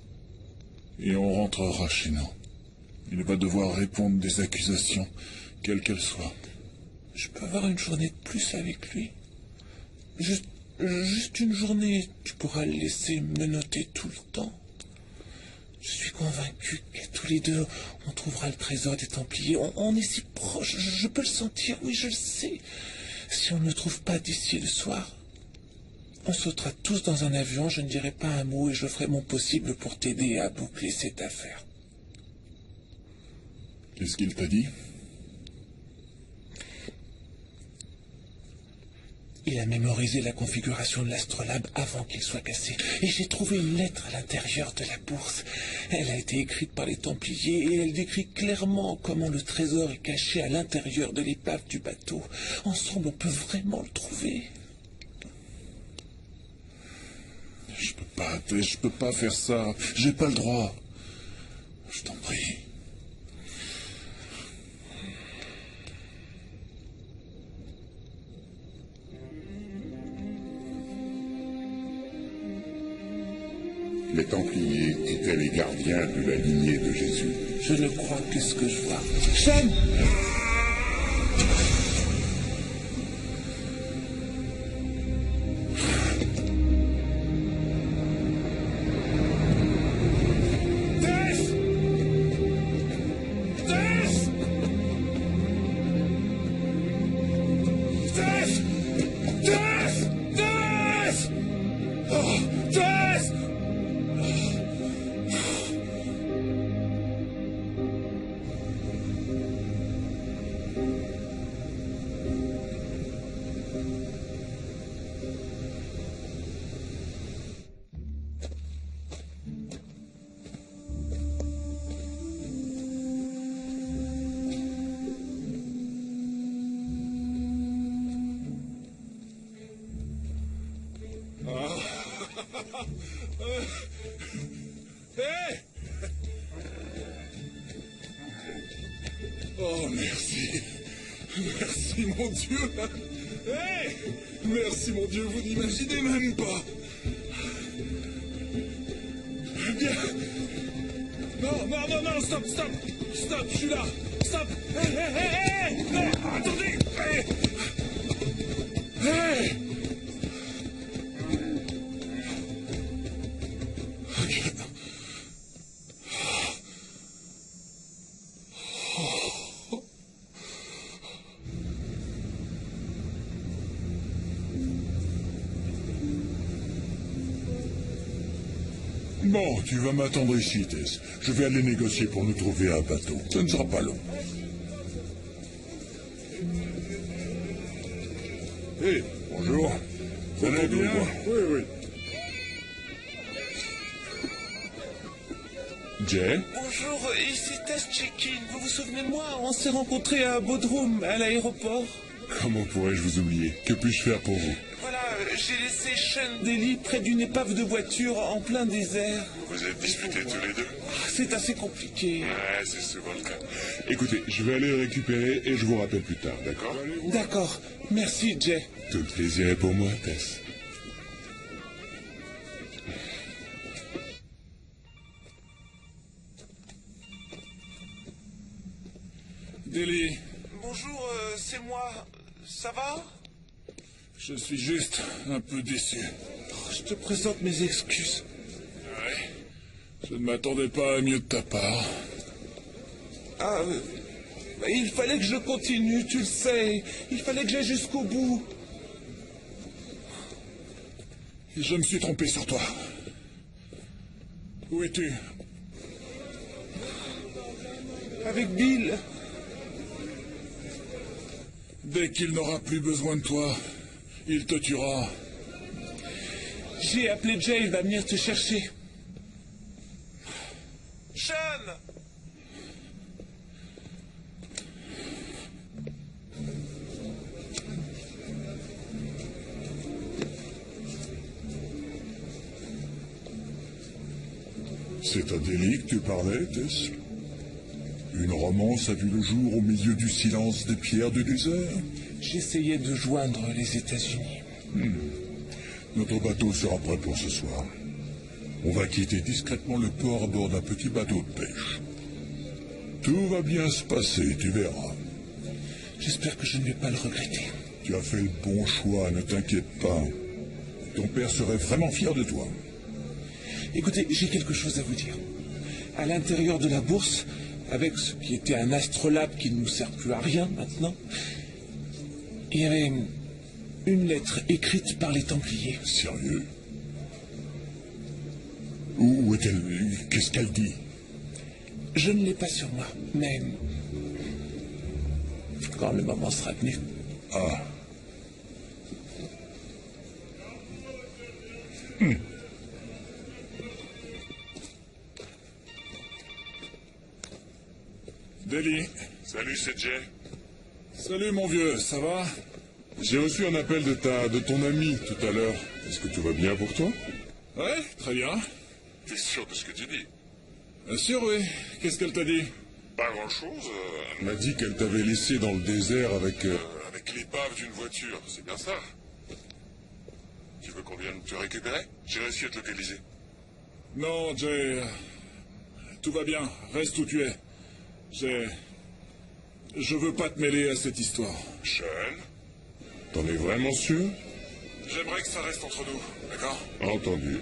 Et on rentrera chez nous. Il va devoir répondre des accusations, quelles qu'elles soient. Je peux avoir une journée de plus avec lui. Juste une journée, tu pourras le laisser me noter tout le temps. Je suis convaincu qu'à tous les deux, on trouvera le trésor des Templiers. On est si proche, je peux le sentir, oui, je le sais. Si on ne le trouve pas d'ici le soir, on sautera tous dans un avion, je ne dirai pas un mot et je ferai mon possible pour t'aider à boucler cette affaire. Qu'est-ce qu'il t'a dit? Il a mémorisé la configuration de l'astrolabe avant qu'il soit cassé. Et j'ai trouvé une lettre à l'intérieur de la bourse. Elle a été écrite par les Templiers et elle décrit clairement comment le trésor est caché à l'intérieur de l'épave du bateau. Ensemble, on peut vraiment le trouver. Je peux pas faire ça. J'ai pas le droit. Je t'en prie. Les Templiers étaient les gardiens de la lignée de Jésus. Je le crois, qu'est-ce que je vois. Sean! Hé! Oh, merci. Merci, mon Dieu. Hé! Merci, mon Dieu, vous n'imaginez même pas. Bien. Non, stop, je suis là. Stop. Hé! Attendez. Hé! Ok. Bon, tu vas m'attendre ici, Tess. Je vais aller négocier pour nous trouver un bateau. Ça ne sera pas long. Hé, bonjour. Vous allez bien? Oui. Jay? Bonjour, ici Tess Check-in. Vous vous souvenez de moi? On s'est rencontrés à Bodrum, à l'aéroport. Comment pourrais-je vous oublier? Que puis-je faire pour vous? Voilà, j'ai laissé Sean Daly près d'une épave de voiture en plein désert. Vous êtes disputés tous les deux? C'est assez compliqué. Ouais, c'est souvent le cas. Écoutez, je vais aller le récupérer et je vous rappelle plus tard, d'accord? D'accord, merci Jay. Tout le plaisir est pour moi, Tess. Daly, Bonjour, c'est moi. Ça va? je suis juste un peu déçu. Je te présente mes excuses. Ouais. Je ne m'attendais pas à mieux de ta part. Ah, il fallait que je continue, tu le sais. Il fallait que j'aille jusqu'au bout. Et je me suis trompé sur toi. Où es-tu? Avec Bill. Dès qu'il n'aura plus besoin de toi, il te tuera. J'ai appelé Jay, il va venir te chercher. Sean! C'est à Daly que tu parlais, Tess? Une romance a vu le jour au milieu du silence des pierres du désert? J'essayais de joindre les États-Unis. Notre bateau sera prêt pour ce soir. On va quitter discrètement le port à bord d'un petit bateau de pêche. Tout va bien se passer, tu verras. J'espère que je ne vais pas le regretter. Tu as fait le bon choix, ne t'inquiète pas. Ton père serait vraiment fier de toi. Écoutez, j'ai quelque chose à vous dire. À l'intérieur de la bourse, avec ce qui était un astrolabe qui ne nous sert plus à rien maintenant, il y avait une lettre écrite par les Templiers. Sérieux? Où est-elle? Qu'est-ce qu'elle dit? Je ne l'ai pas sur moi, mais quand le moment sera venu. Ah. Daly. Salut, c'est Jay. Salut mon vieux, ça va? J'ai reçu un appel de ton ami tout à l'heure. Est-ce que tout va bien pour toi? Ouais, très bien. T'es sûr de ce que tu dis? Bien sûr, oui. Qu'est-ce qu'elle t'a dit? Pas grand-chose. Elle m'a dit qu'elle t'avait laissé dans le désert avec l'épave d'une voiture. C'est bien ça? Tu veux qu'on vienne te récupérer? J'ai réussi à te localiser. Non, Jay. Tout va bien. Reste où tu es. Je veux pas te mêler à cette histoire. Sean? T'en es vraiment sûr? J'aimerais que ça reste entre nous, d'accord? Entendu.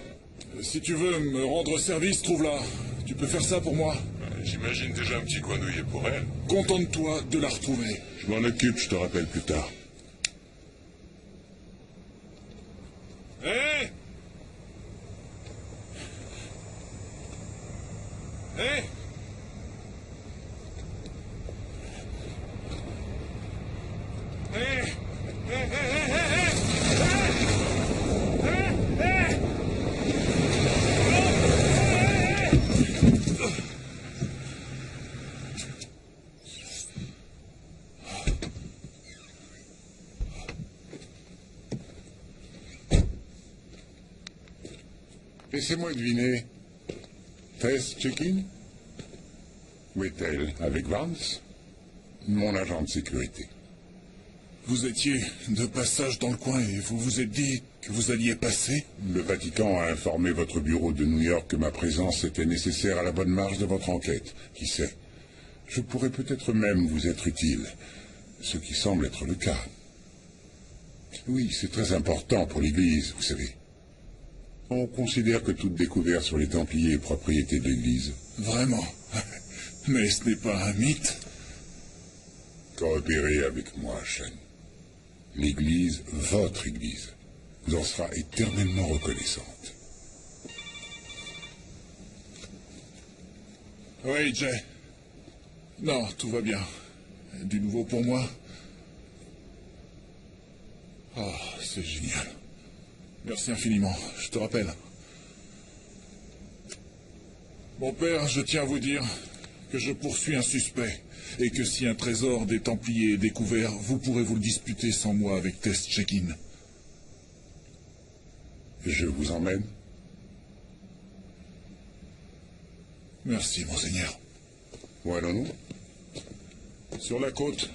Si tu veux me rendre service, trouve-la. Tu peux faire ça pour moi? J'imagine déjà un petit coin douillet pour elle. Contente-toi de la retrouver. Je m'en occupe, je te rappelle plus tard. Hé! Hé! Hé! Laissez-moi deviner. Tess check-in? Où est-elle? Avec Vance? Mon agent de sécurité. Vous étiez de passage dans le coin et vous vous êtes dit que vous alliez passer? Le Vatican a informé votre bureau de New York que ma présence était nécessaire à la bonne marche de votre enquête. Qui sait? Je pourrais peut-être même vous être utile. Ce qui semble être le cas. Oui, c'est très important pour l'Église, vous savez. On considère que toute découverte sur les Templiers est propriété de l'Église. Vraiment? Mais ce n'est pas un mythe? Coopérez avec moi, Sean. L'Église, votre Église, vous en sera éternellement reconnaissante. Oui, Jay. Non, tout va bien. Du nouveau pour moi? Oh, c'est génial. Merci infiniment, je te rappelle. Mon père, je tiens à vous dire que je poursuis un suspect, et que si un trésor des Templiers est découvert, vous pourrez vous le disputer sans moi avec Tess Check-in. Je vous emmène. Merci, monseigneur. Où allons-nous? Sur la côte.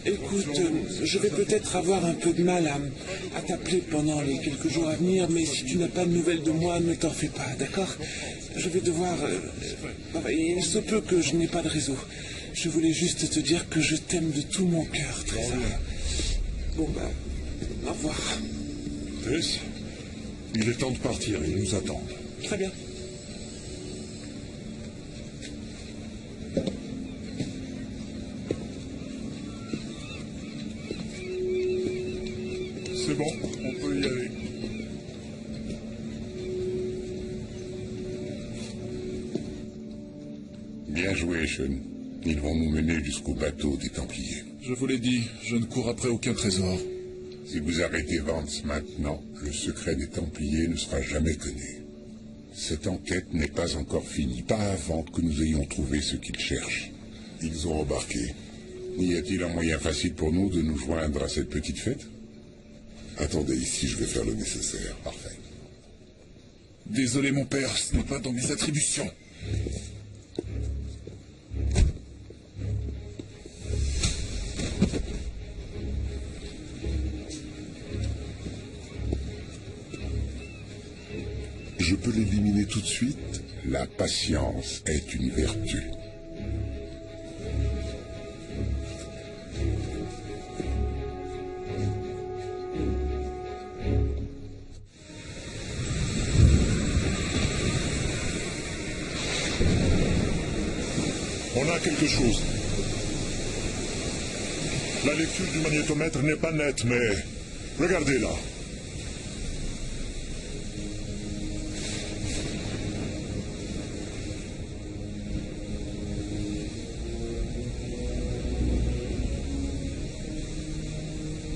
Écoute, je vais peut-être avoir un peu de mal à t'appeler pendant les quelques jours à venir, mais si tu n'as pas de nouvelles de moi, ne t'en fais pas, d'accord? Je vais devoir... il se peut que je n'ai pas de réseau. Je voulais juste te dire que je t'aime de tout mon cœur, Trésor. Bon, au revoir. Tess, il est temps de partir, ils nous attendent. Très bien. C'est bon, on peut y aller. Bien joué, Sean. Ils vont nous mener jusqu'au bateau des Templiers. Je vous l'ai dit, je ne cours après aucun trésor. Si vous arrêtez Vance maintenant, le secret des Templiers ne sera jamais connu. Cette enquête n'est pas encore finie, pas avant que nous ayons trouvé ce qu'ils cherchent. Ils ont embarqué. Y a-t-il un moyen facile pour nous de nous joindre à cette petite fête? Attendez ici, je vais faire le nécessaire. Parfait. Désolé, mon père, ce n'est pas dans mes attributions. Je peux l'éliminer tout de suite? La patience est une vertu. On a quelque chose. La lecture du magnétomètre n'est pas nette, mais... regardez là.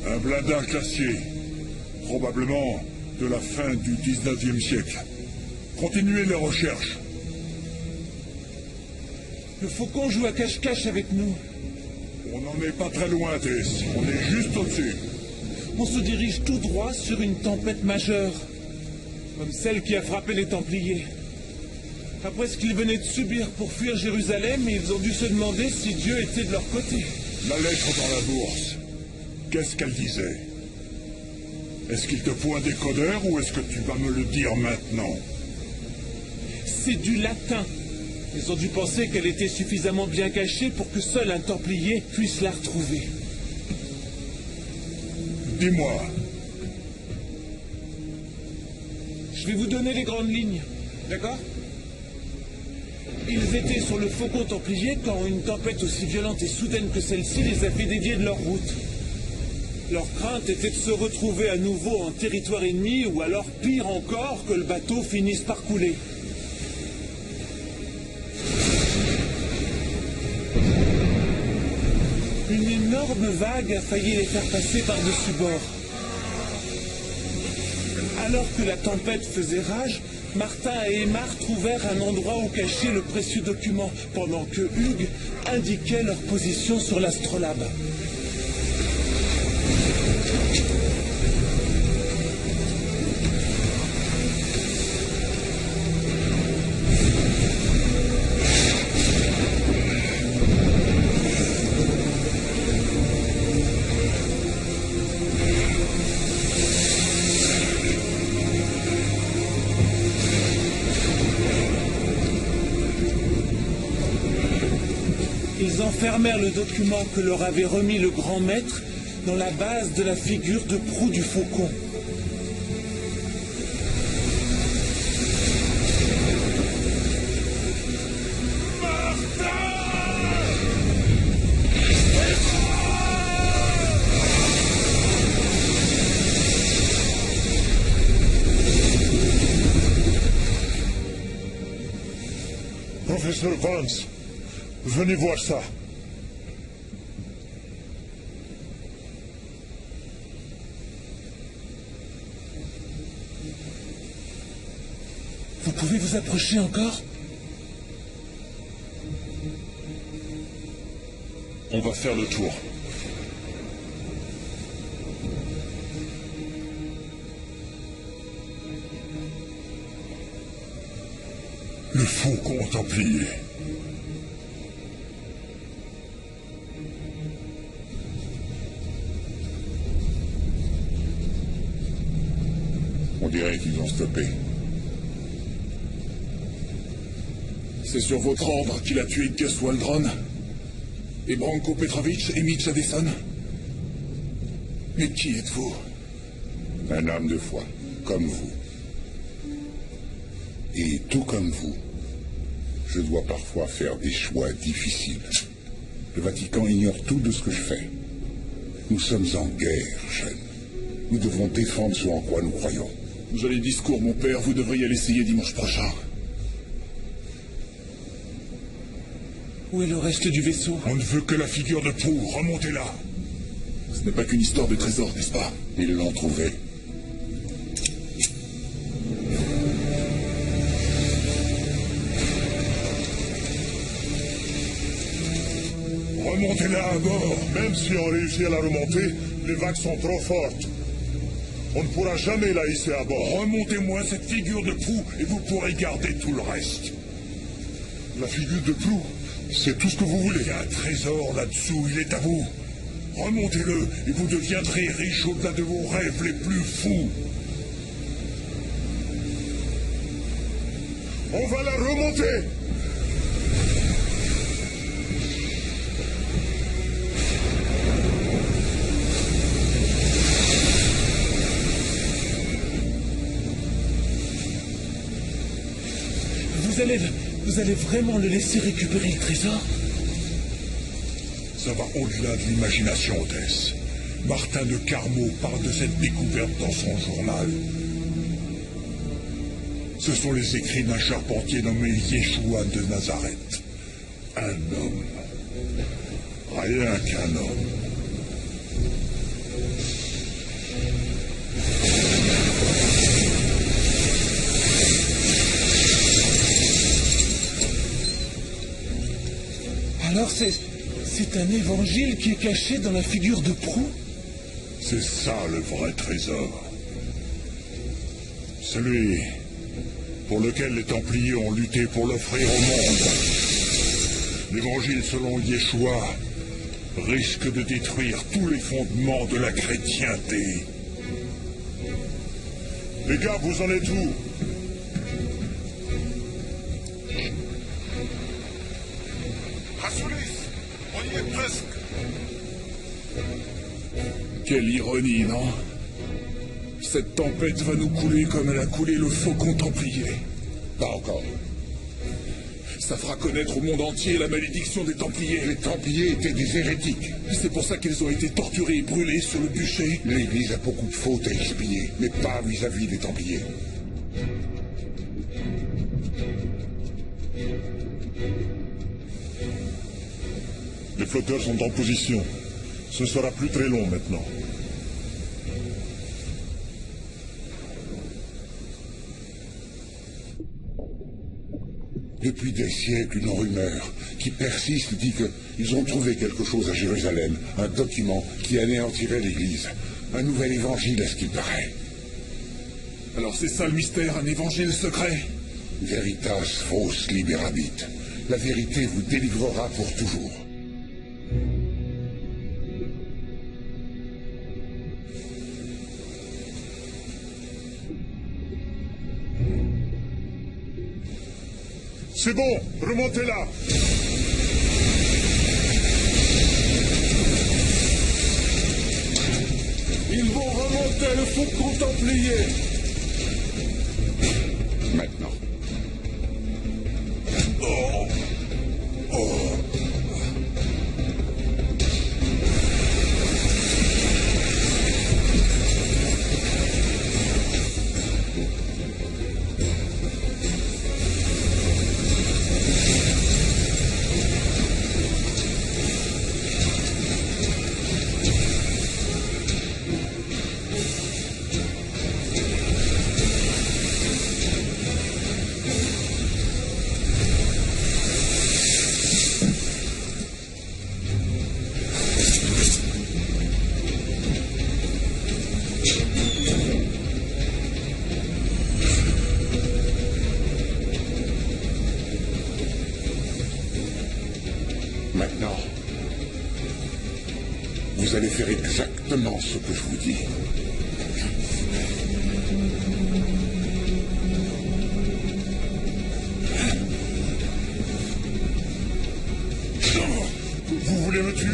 Un blindard glacier. Probablement de la fin du 19e siècle. Continuez les recherches. Le faucon joue à cache-cache avec nous. On n'en est pas très loin, Tess. On est juste au-dessus. On se dirige tout droit sur une tempête majeure. Comme celle qui a frappé les Templiers. Après ce qu'ils venaient de subir pour fuir Jérusalem, ils ont dû se demander si Dieu était de leur côté. La lettre dans la bourse. Qu'est-ce qu'elle disait? Est-ce qu'il te faut un décodeur ou est-ce que tu vas me le dire maintenant? C'est du latin. Ils ont dû penser qu'elle était suffisamment bien cachée pour que seul un Templier puisse la retrouver. Dis-moi. Je vais vous donner les grandes lignes, d'accord? Ils étaient sur le faucon Templier quand une tempête aussi violente et soudaine que celle-ci les a fait dévier de leur route. Leur crainte était de se retrouver à nouveau en territoire ennemi ou alors, pire encore, que le bateau finisse par couler. Une énorme vague a failli les faire passer par-dessus bord. Alors que la tempête faisait rage, Martin et Aymar trouvèrent un endroit où cacher le précieux document, pendant que Hugues indiquait leur position sur l'astrolabe. Ils enfermèrent le document que leur avait remis le grand maître dans la base de la figure de proue du faucon. Professeur Vance, venez voir ça. Vous pouvez vous approcher encore? On va faire le tour. Le faucon templier. On dirait qu'ils ont stoppé. C'est sur votre ordre qu'il a tué Gus Waldron et Branko Petrovic et Mitch Addison. Mais qui êtes-vous? Un homme de foi, comme vous. Et tout comme vous, je dois parfois faire des choix difficiles. Le Vatican ignore tout de ce que je fais. Nous sommes en guerre, jeunes. Nous devons défendre ce en quoi nous croyons. Joli discours, mon père. Vous devriez l'essayer dimanche prochain. Où est le reste du vaisseau? On ne veut que la figure de proue. Remontez-la. Ce n'est pas qu'une histoire de trésor, n'est-ce pas? Ils l'ont trouvé. Remontez-la à bord. Même si on réussit à la remonter, les vagues sont trop fortes. On ne pourra jamais la hisser à bord. Remontez-moi cette figure de proue et vous pourrez garder tout le reste. La figure de proue, c'est tout ce que vous voulez. Il y a un trésor là-dessous, il est à vous. Remontez-le et vous deviendrez riche au-delà de vos rêves les plus fous. On va la remonter. Vous allez vraiment le laisser récupérer le trésor? Ça va au-delà de l'imagination, Tess. Martin de Carmaux parle de cette découverte dans son journal. Ce sont les écrits d'un charpentier nommé Yeshua de Nazareth. Un homme. Rien qu'un homme. Alors c'est un évangile qui est caché dans la figure de proue? C'est ça le vrai trésor. Celui pour lequel les Templiers ont lutté pour l'offrir au monde. L'évangile selon Yeshua risque de détruire tous les fondements de la chrétienté. Les gars, vous en êtes où? On y est presque. Quelle ironie, non? Cette tempête va nous couler comme elle a coulé le faucon templier. Pas encore. Ça fera connaître au monde entier la malédiction des Templiers. Les Templiers étaient des hérétiques. C'est pour ça qu'ils ont été torturés et brûlés sur le bûcher. L'Église a beaucoup de fautes à expier, mais pas vis-à-vis des Templiers. Les flotteurs sont en position. Ce sera plus très long maintenant. Depuis des siècles, une rumeur qui persiste dit qu'ils ont trouvé quelque chose à Jérusalem, un document qui anéantirait l'Église. Un nouvel évangile, à ce qu'il paraît. Alors c'est ça le mystère, un évangile secret? Veritas vos liberabit. La vérité vous délivrera pour toujours. C'est bon, remontez là. Ils vont remonter le faucon templier. Maintenant. Maintenant, vous allez faire exactement ce que je vous dis. Vous voulez me tuer?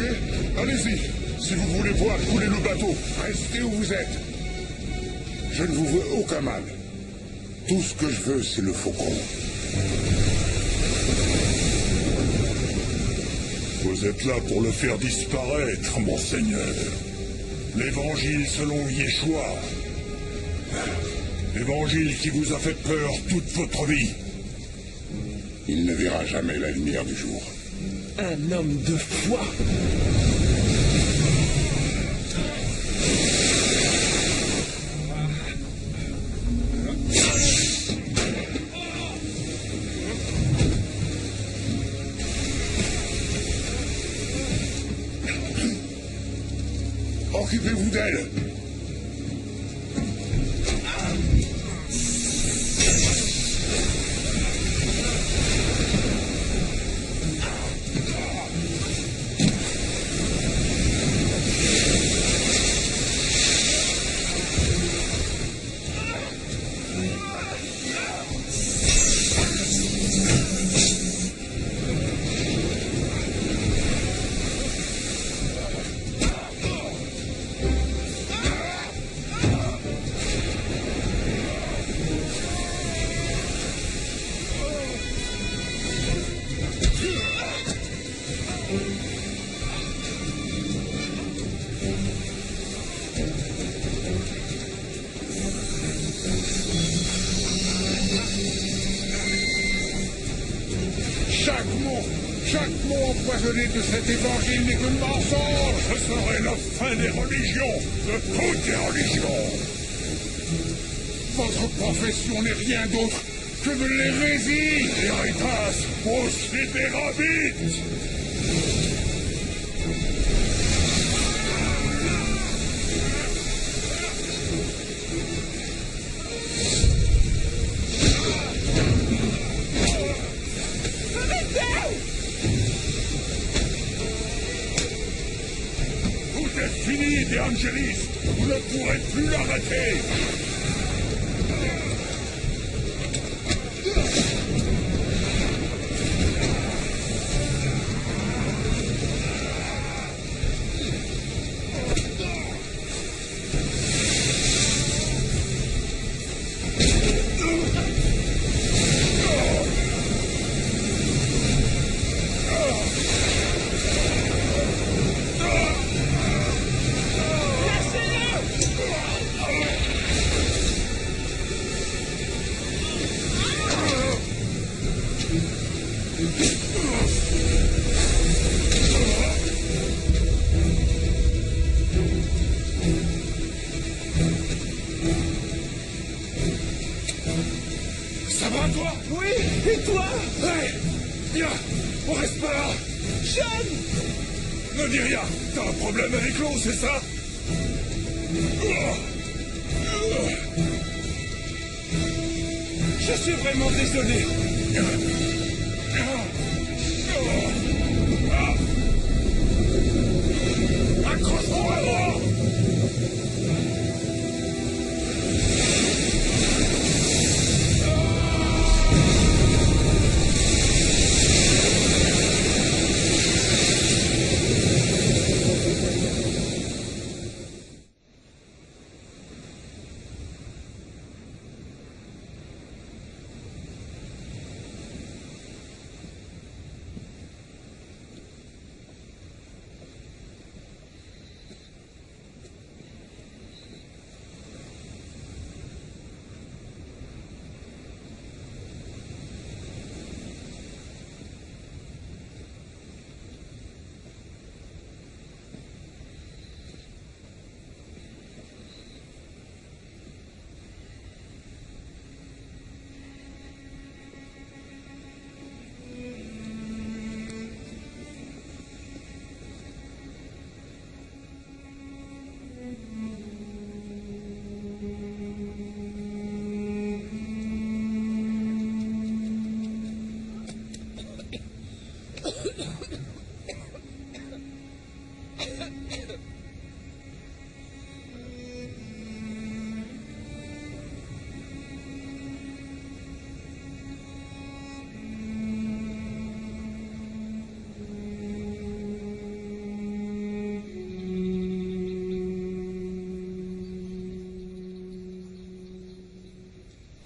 Allez-y. Si vous voulez voir couler le bateau, Restez où vous êtes. Je ne vous veux aucun mal. Tout ce que je veux, c'est le faucon. vous êtes là pour le faire disparaître, monseigneur. L'évangile selon Yeshua. L'évangile qui vous a fait peur toute votre vie. Il ne verra jamais la lumière du jour. Un homme de foi. Occupez-vous d'elle. Chaque mot empoisonné de cet évangile n'est que mensonge. Ce serait la fin des religions, de toutes les religions. Votre profession n'est rien d'autre que de l'hérésie. Veritas vos liberabit. Tout est fini, De Angelis. Vous ne pourrez plus l'arrêter. Viens, on reste pas là. John! Ne dis rien. T'as un problème avec l'eau, c'est ça? Je suis vraiment désolé. Accroche-toi à moi.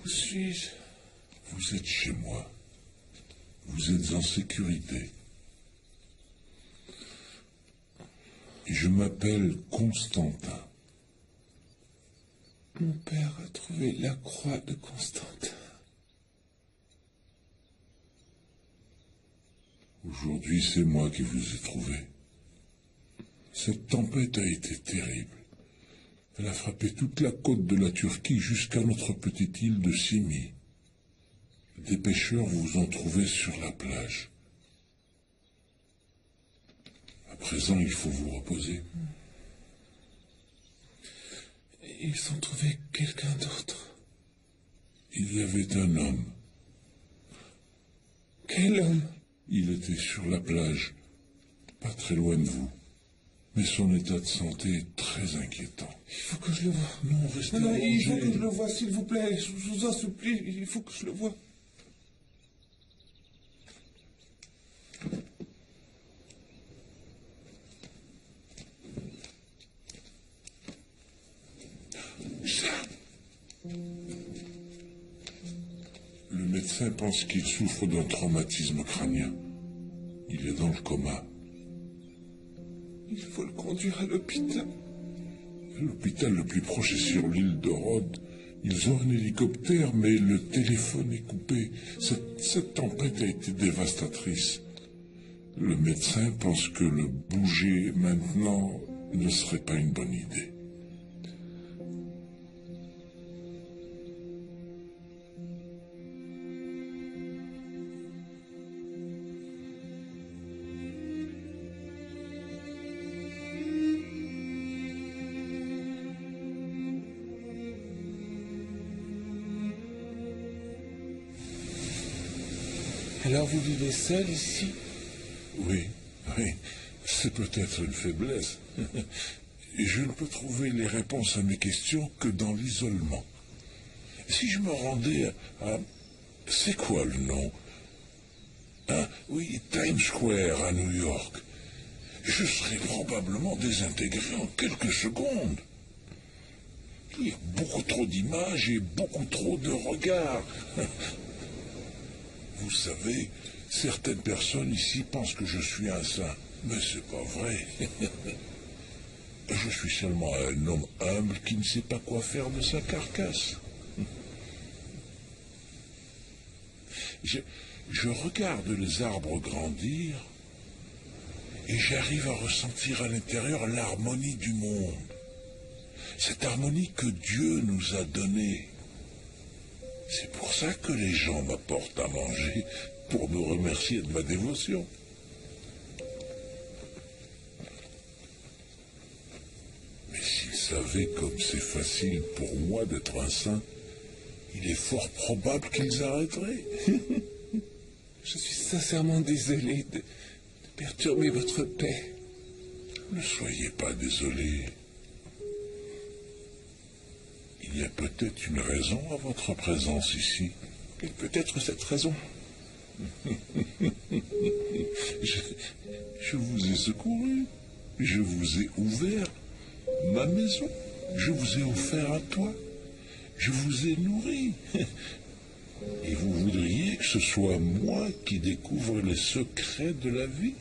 Où suis-je? Vous êtes chez moi. Vous êtes en sécurité. Je m'appelle Constantin. Mon père a trouvé la croix de Constantin. Aujourd'hui, c'est moi qui vous ai trouvé. Cette tempête a été terrible. Elle a frappé toute la côte de la Turquie jusqu'à notre petite île de Simi. Des pêcheurs vous ont trouvé sur la plage. À présent, il faut vous reposer. Ils ont trouvé quelqu'un d'autre. Il y avait un homme. Quel homme? Il était sur la plage, pas très loin de vous. Mais son état de santé est très inquiétant. Il faut que je le voie. Non, restez Non, il faut allongé. que je le voie, s'il vous plaît. Je vous en supplie, il faut que je le voie. Le médecin pense qu'il souffre d'un traumatisme crânien. Il est dans le coma. Il faut le conduire à l'hôpital. L'hôpital le plus proche est sur l'île de Rhodes. Ils ont un hélicoptère, mais le téléphone est coupé. Cette tempête a été dévastatrice. Le médecin pense que le bouger maintenant ne serait pas une bonne idée. Alors vous vivez seul ici? Oui, c'est peut-être une faiblesse. Et je ne peux trouver les réponses à mes questions que dans l'isolement. Si je me rendais à... C'est quoi le nom? Oui, Times Square à New York. Je serais probablement désintégré en quelques secondes. Il y a beaucoup trop d'images et beaucoup trop de regards. Vous savez, certaines personnes ici pensent que je suis un saint, mais c'est pas vrai. Je suis seulement un homme humble qui ne sait pas quoi faire de sa carcasse. Je regarde les arbres grandir et j'arrive à ressentir à l'intérieur l'harmonie du monde. Cette harmonie que Dieu nous a donnée. C'est pour ça que les gens m'apportent à manger pour me remercier de ma dévotion. Mais s'il savait comme c'est facile pour moi d'être un saint, il est fort probable qu'ils arrêteraient. Je suis sincèrement désolé de perturber votre paix. Ne soyez pas désolé. Il y a peut-être une raison à votre présence ici. Et peut-être cette raison. Je vous ai secouru. Je vous ai ouvert ma maison. Je vous ai offert un toit. Je vous ai nourri. Et vous voudriez que ce soit moi qui découvre les secrets de la vie?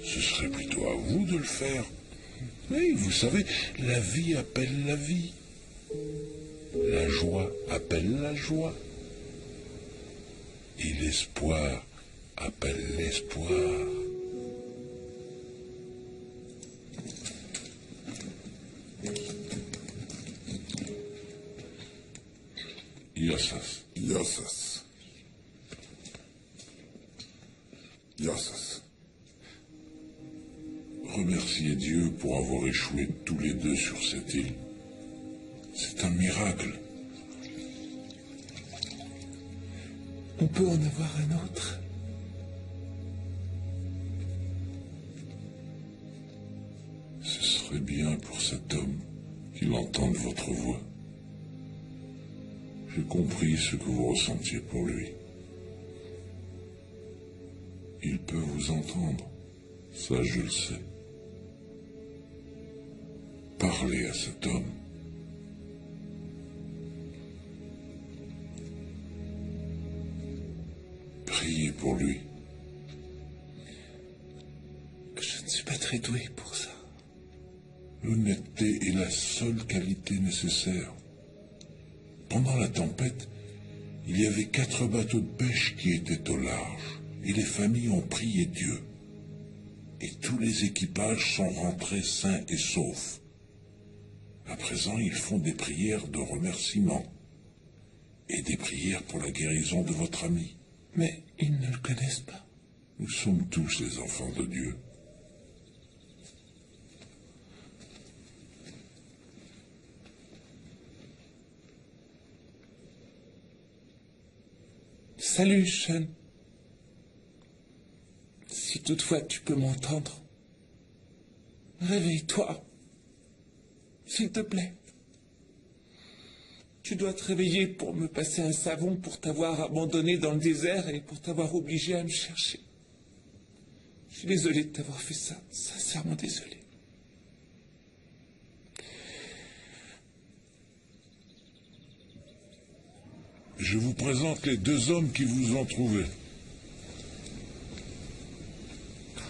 Ce serait plutôt à vous de le faire. Oui, vous savez, la vie appelle la vie. La joie appelle la joie. Et l'espoir appelle l'espoir. Yosas. Yosas. Yosas. Remerciez Dieu pour avoir échoué tous les deux sur cette île. C'est un miracle. On peut en avoir un autre. Ce serait bien pour cet homme qu'il entende votre voix. J'ai compris ce que vous ressentiez pour lui. Il peut vous entendre, ça je le sais. Parlez à cet homme. Priez pour lui. Je ne suis pas très doué pour ça. L'honnêteté est la seule qualité nécessaire. Pendant la tempête, il y avait 4 bateaux de pêche qui étaient au large, et les familles ont prié Dieu. Et tous les équipages sont rentrés sains et saufs. À présent, ils font des prières de remerciement et des prières pour la guérison de votre ami. Mais ils ne le connaissent pas. Nous sommes tous les enfants de Dieu. Salut, Sean. Si toutefois tu peux m'entendre, réveille-toi. S'il te plaît. Tu dois te réveiller pour me passer un savon pour t'avoir abandonné dans le désert et pour t'avoir obligé à me chercher. Je suis désolé de t'avoir fait ça, sincèrement désolé. Je vous présente les 2 hommes qui vous ont trouvé.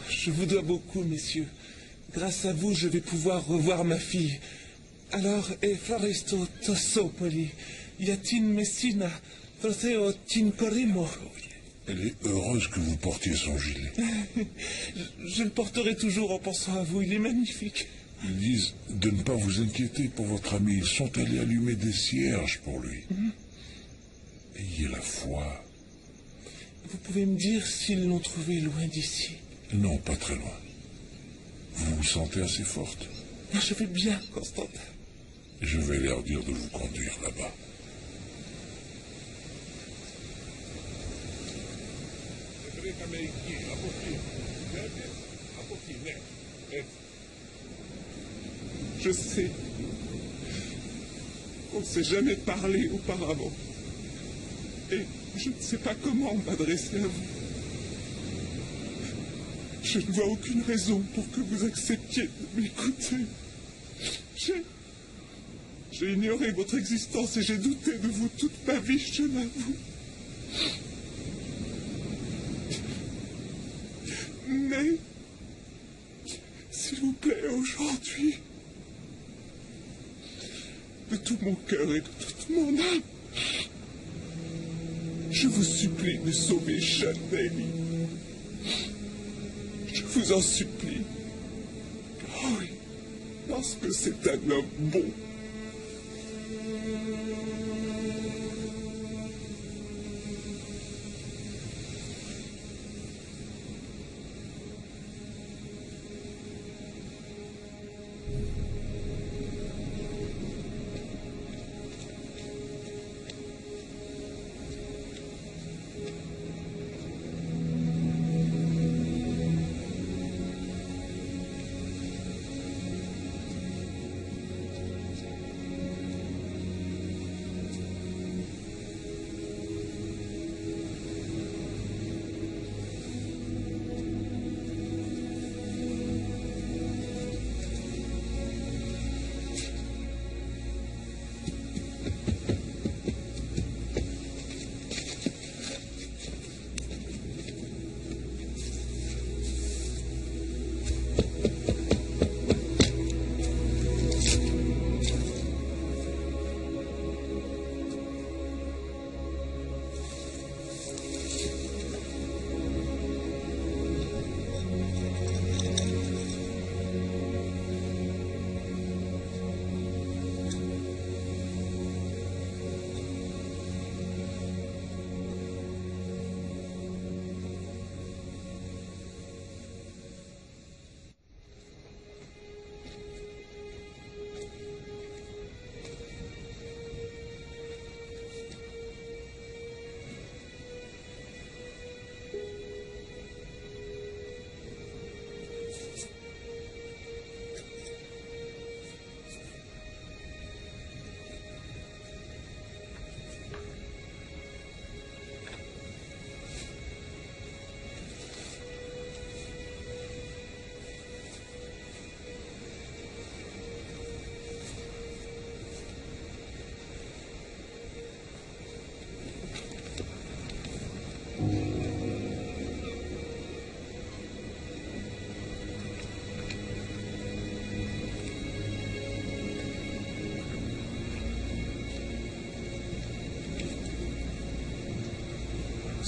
Je vous dois beaucoup, messieurs. Grâce à vous, je vais pouvoir revoir ma fille. Alors, Floristo Tossopoli, Yatin Messina, Troceo Tincorimo. Elle est heureuse que vous portiez son gilet. Je le porterai toujours en pensant à vous, il est magnifique. Ils disent de ne pas vous inquiéter pour votre ami. Ils sont allés allumer des cierges pour lui. Ayez la foi. Vous pouvez me dire s'ils l'ont trouvé loin d'ici? Non, pas très loin. Vous vous sentez assez forte? Je vais bien, Constantin. Je vais leur dire de vous conduire là-bas. Je sais qu'on ne s'est jamais parlé auparavant. Et je ne sais pas comment m'adresser à vous. Je ne vois aucune raison pour que vous acceptiez de m'écouter. J'ai ignoré votre existence et j'ai douté de vous toute ma vie, je l'avoue. Mais, s'il vous plaît, aujourd'hui, de tout mon cœur et de toute mon âme, je vous supplie de sauver Sean Bailey. Je vous en supplie. Oh oui, parce que c'est un homme bon.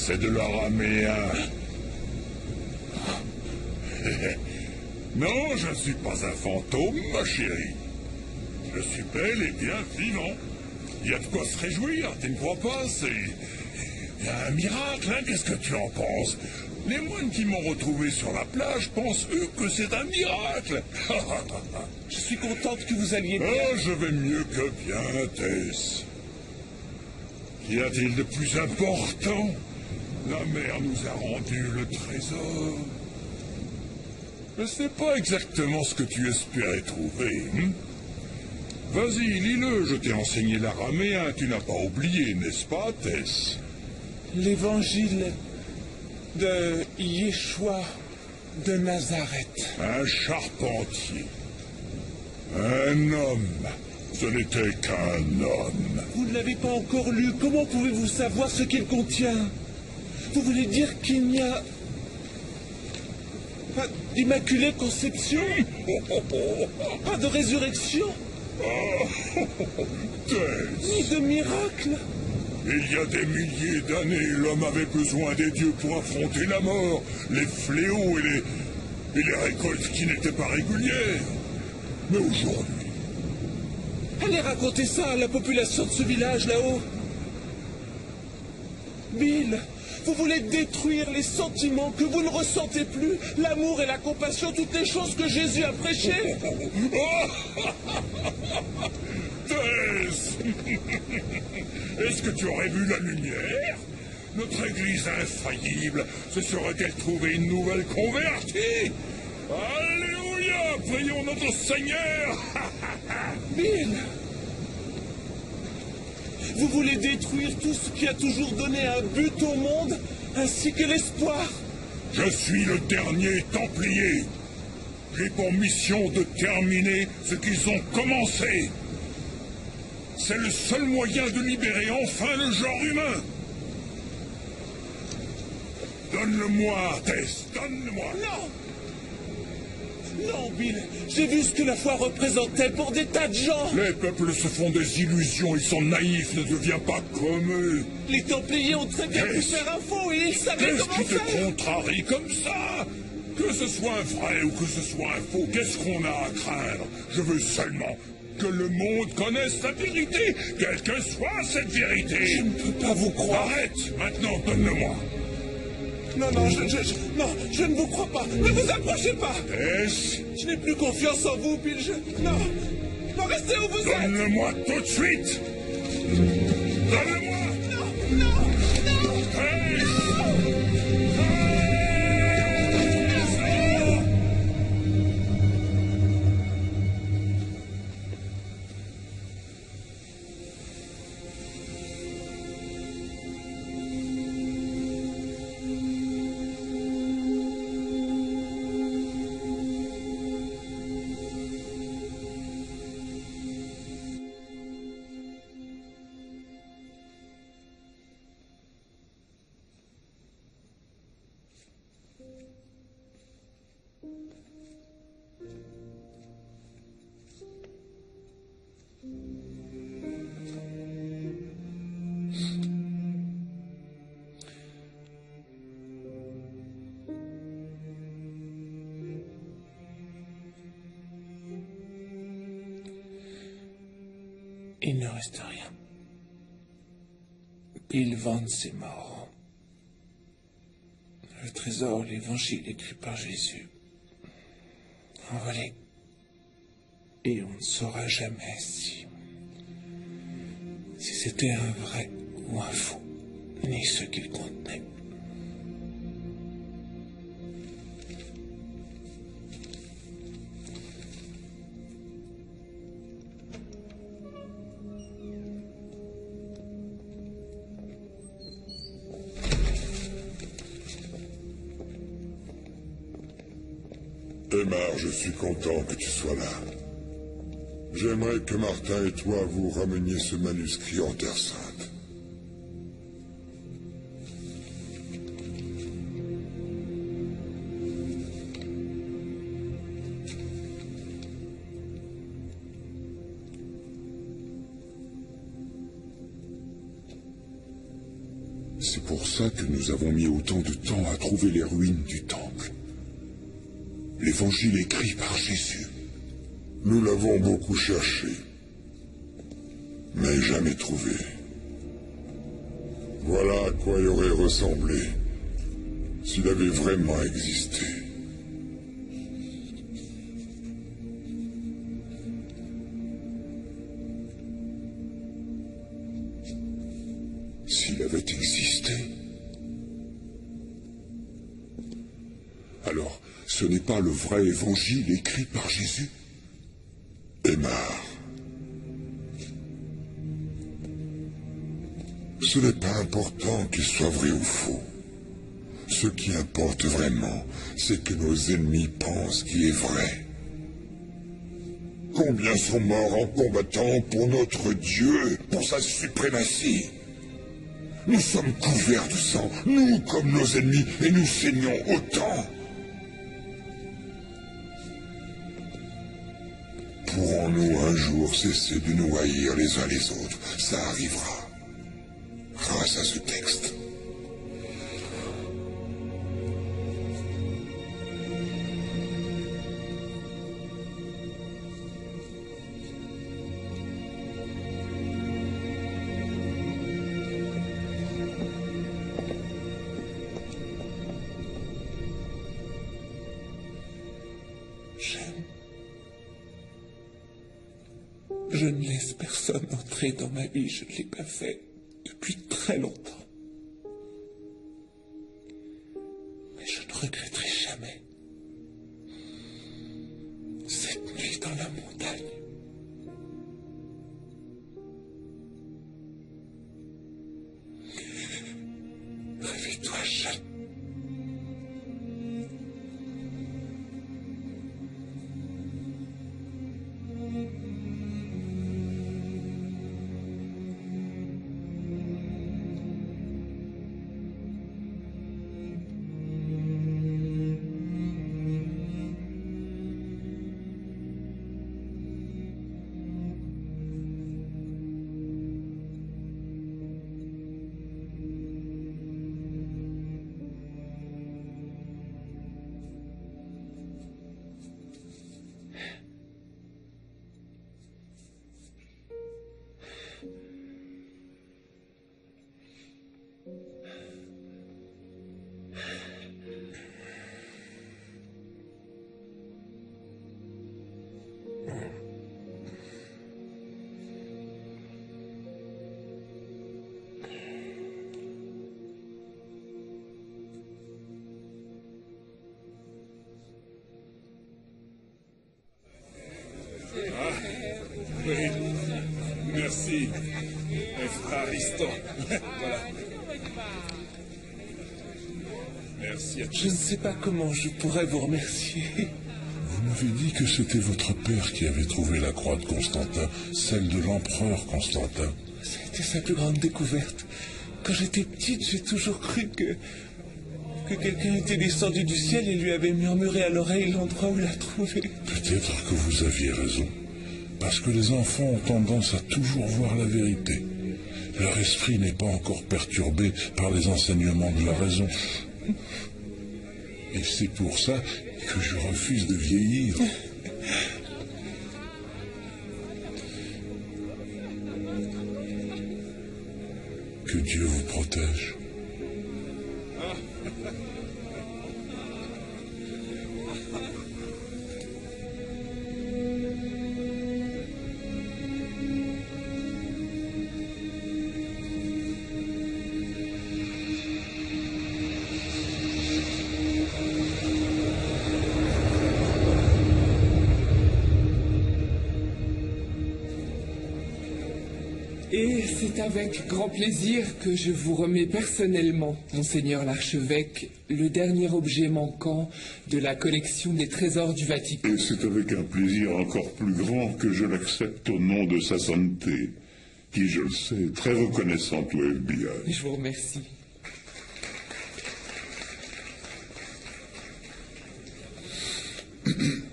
C'est de l'araméen. Non, je ne suis pas un fantôme, ma chérie. Je suis bel et bien vivant. Il y a de quoi se réjouir, tu ne crois pas? Il y a un miracle, hein? Qu'est-ce que tu en penses? Les moines qui m'ont retrouvé sur la plage pensent, eux, que c'est un miracle. Je suis contente que vous alliez bien. Oh, je vais mieux que bien, Tess. Qu'y a-t-il de plus important? La mer nous a rendu le trésor. Mais ce n'est pas exactement ce que tu espérais trouver. Vas-y, lis-le, je t'ai enseigné l'araméen, tu n'as pas oublié, n'est-ce pas, Tess? L'évangile de Yeshua de Nazareth. Un charpentier. Un homme. Ce n'était qu'un homme. Vous ne l'avez pas encore lu. Comment pouvez-vous savoir ce qu'il contient? Vous voulez dire qu'il n'y a pas d'immaculée conception? Pas de résurrection? Tess. Ni de miracle? Il y a des milliers d'années, l'homme avait besoin des dieux pour affronter la mort, les fléaux et les récoltes qui n'étaient pas régulières. Mais aujourd'hui, Allez raconter ça à la population de ce village là-haut. Bill, vous voulez détruire les sentiments que vous ne ressentez plus, l'amour et la compassion, toutes les choses que Jésus a prêchées. Tess. Est-ce que tu aurais vu la lumière? Notre église infaillible se serait-elle trouvée une nouvelle convertie? Alléluia! Prions notre Seigneur! Bill, vous voulez détruire tout ce qui a toujours donné un but au monde, ainsi que l'espoir. Je suis le dernier Templier. J'ai pour mission de terminer ce qu'ils ont commencé. C'est le seul moyen de libérer enfin le genre humain. Donne-le-moi, Tess, donne-le-moi. Non! Non, Bill, j'ai vu ce que la foi représentait pour des tas de gens. Les peuples se font des illusions, ils sont naïfs, ne deviens pas comme eux. Les Templiers ont très bien pu Qu'est-ce- faire un faux et ils savaient Qu'est-ce comment qui te faire. contrarie comme ça? Que ce soit un vrai ou que ce soit un faux, qu'est-ce qu'on a à craindre? Je veux seulement que le monde connaisse la vérité, quelle que soit cette vérité. Je ne peux pas vous croire. Arrête, maintenant donne-le-moi. Non, non, non, je ne vous crois pas. Ne vous approchez pas. Tess, Je n'ai plus confiance en vous, Bill. Non, non, restez où vous êtes. donne-le-moi tout de suite. Donne-le-moi. Non, non, non. Tess. Il ne reste rien. Bill Vance est mort. Le trésor, l'évangile écrit par Jésus. Envolé. Et on ne saura jamais si c'était un vrai ou un faux, ni ce qu'il contenait. Aymar, je suis content que tu sois là. J'aimerais que Martin et toi vous rameniez ce manuscrit en Terre Sainte. C'est pour ça que nous avons mis autant de temps à trouver les ruines du temple. L'évangile écrit par Jésus. Nous l'avons beaucoup cherché, mais jamais trouvé. Voilà à quoi il aurait ressemblé s'il avait vraiment existé. S'il avait existé. Alors, ce n'est pas le vrai évangile écrit par Jésus? Aymar, ce n'est pas important qu'il soit vrai ou faux. Ce qui importe vraiment, c'est que nos ennemis pensent qu'il est vrai. Combien sont morts en combattant pour notre Dieu, pour sa suprématie? Nous sommes couverts de sang, nous comme nos ennemis, et nous saignons autant. Pourrons-nous un jour cesser de nous haïr les uns les autres? Ça arrivera, grâce à ce texte. Je ne laisse personne entrer dans ma vie, je ne l'ai pas fait depuis très longtemps. Mais je ne regretterai jamais cette nuit dans la montagne. Réveille-toi, jeune. Oui, merci. Ariston. Voilà. Merci à tous. Je ne sais pas comment je pourrais vous remercier. Vous m'avez dit que c'était votre père qui avait trouvé la croix de Constantin, celle de l'empereur Constantin. Ça a été sa plus grande découverte. Quand j'étais petite, j'ai toujours cru que quelqu'un était descendu du ciel et lui avait murmuré à l'oreille l'endroit où l'a trouvé. Peut-être que vous aviez raison. Parce que les enfants ont tendance à toujours voir la vérité. Leur esprit n'est pas encore perturbé par les enseignements de la raison. Et c'est pour ça que je refuse de vieillir. Que Dieu vous protège. Et c'est avec grand plaisir que je vous remets personnellement, Monseigneur l'archevêque, le dernier objet manquant de la collection des trésors du Vatican. Et c'est avec un plaisir encore plus grand que je l'accepte au nom de sa sainteté, qui, je le sais, est très reconnaissante au FBI. Je vous remercie.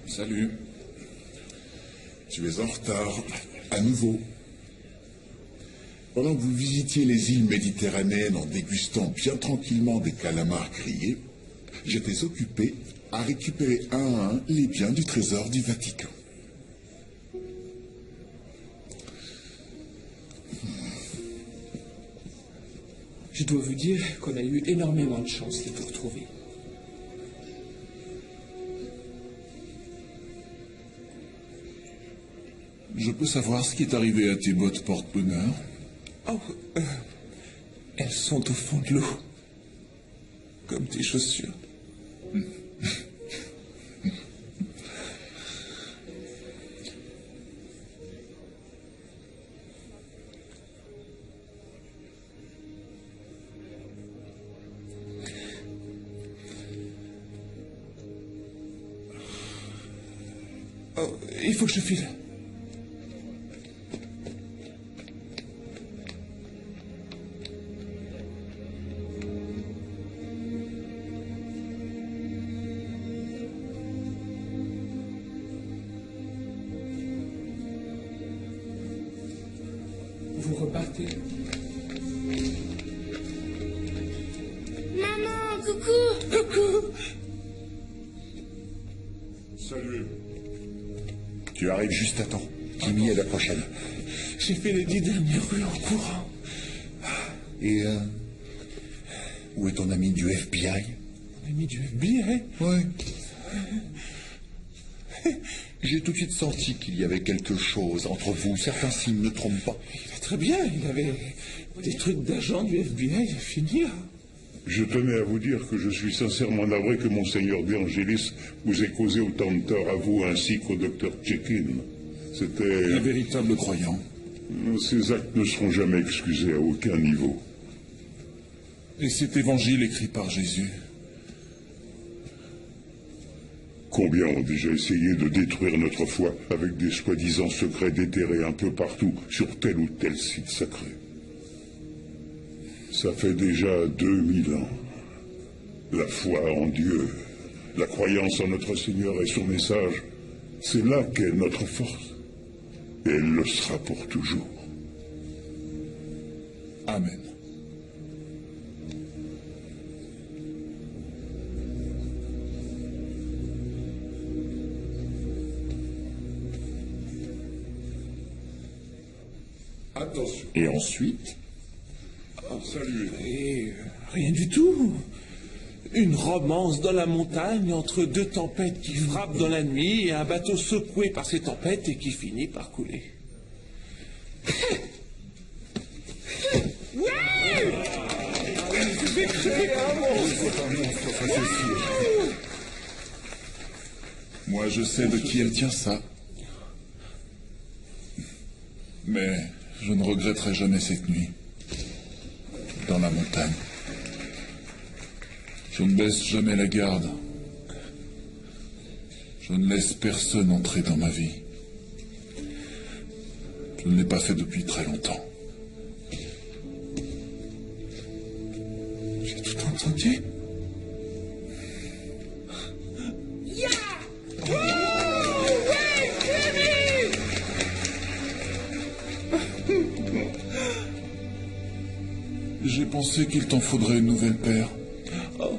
Salut. Tu es en retard, à nouveau. Pendant que vous visitiez les îles méditerranéennes en dégustant bien tranquillement des calamars grillés, j'étais occupé à récupérer un à un les biens du trésor du Vatican. Je dois vous dire qu'on a eu énormément de chance de vous retrouver. Je peux savoir ce qui est arrivé à tes bottes porte-bonheur? Oh, elles sont au fond de l'eau. Comme tes chaussures. Oh, il faut que je file. Vous repartez. Maman, coucou! Coucou! Salut. Tu arrives juste à temps. Kimi est la prochaine. J'ai fait les 10 dernières rues en courant. Et où est ton ami du FBI? Mon ami du FBI? Ouais. J'ai tout de suite senti qu'il y avait quelque chose entre vous. Certains signes ne trompent pas. Très bien, il avait des trucs d'agent du FBI à finir. Je tenais à vous dire que je suis sincèrement navré que Monseigneur De Angelis vous ait causé autant de tort à vous ainsi qu'au docteur Tchekin. C'était... Un véritable croyant. Ces actes ne seront jamais excusés à aucun niveau. Et cet évangile écrit par Jésus? Combien ont déjà essayé de détruire notre foi avec des soi-disant secrets déterrés un peu partout sur tel ou tel site sacré? Ça fait déjà 2000 ans. La foi en Dieu, la croyance en notre Seigneur et son message, c'est là qu'est notre force. Et elle le sera pour toujours. Amen. Attention. Et ensuite, Salut. Et rien du tout. Une romance dans la montagne entre deux tempêtes qui frappent dans la nuit et un bateau secoué par ces tempêtes et qui finit par couler. Moi, je sais de qui elle tient ça. Mais je ne regretterai jamais cette nuit. Dans la montagne. Je ne baisse jamais la garde. Je ne laisse personne entrer dans ma vie. Je ne l'ai pas fait depuis très longtemps. J'ai tout entendu. J'ai pensé qu'il t'en faudrait une nouvelle paire. Oh.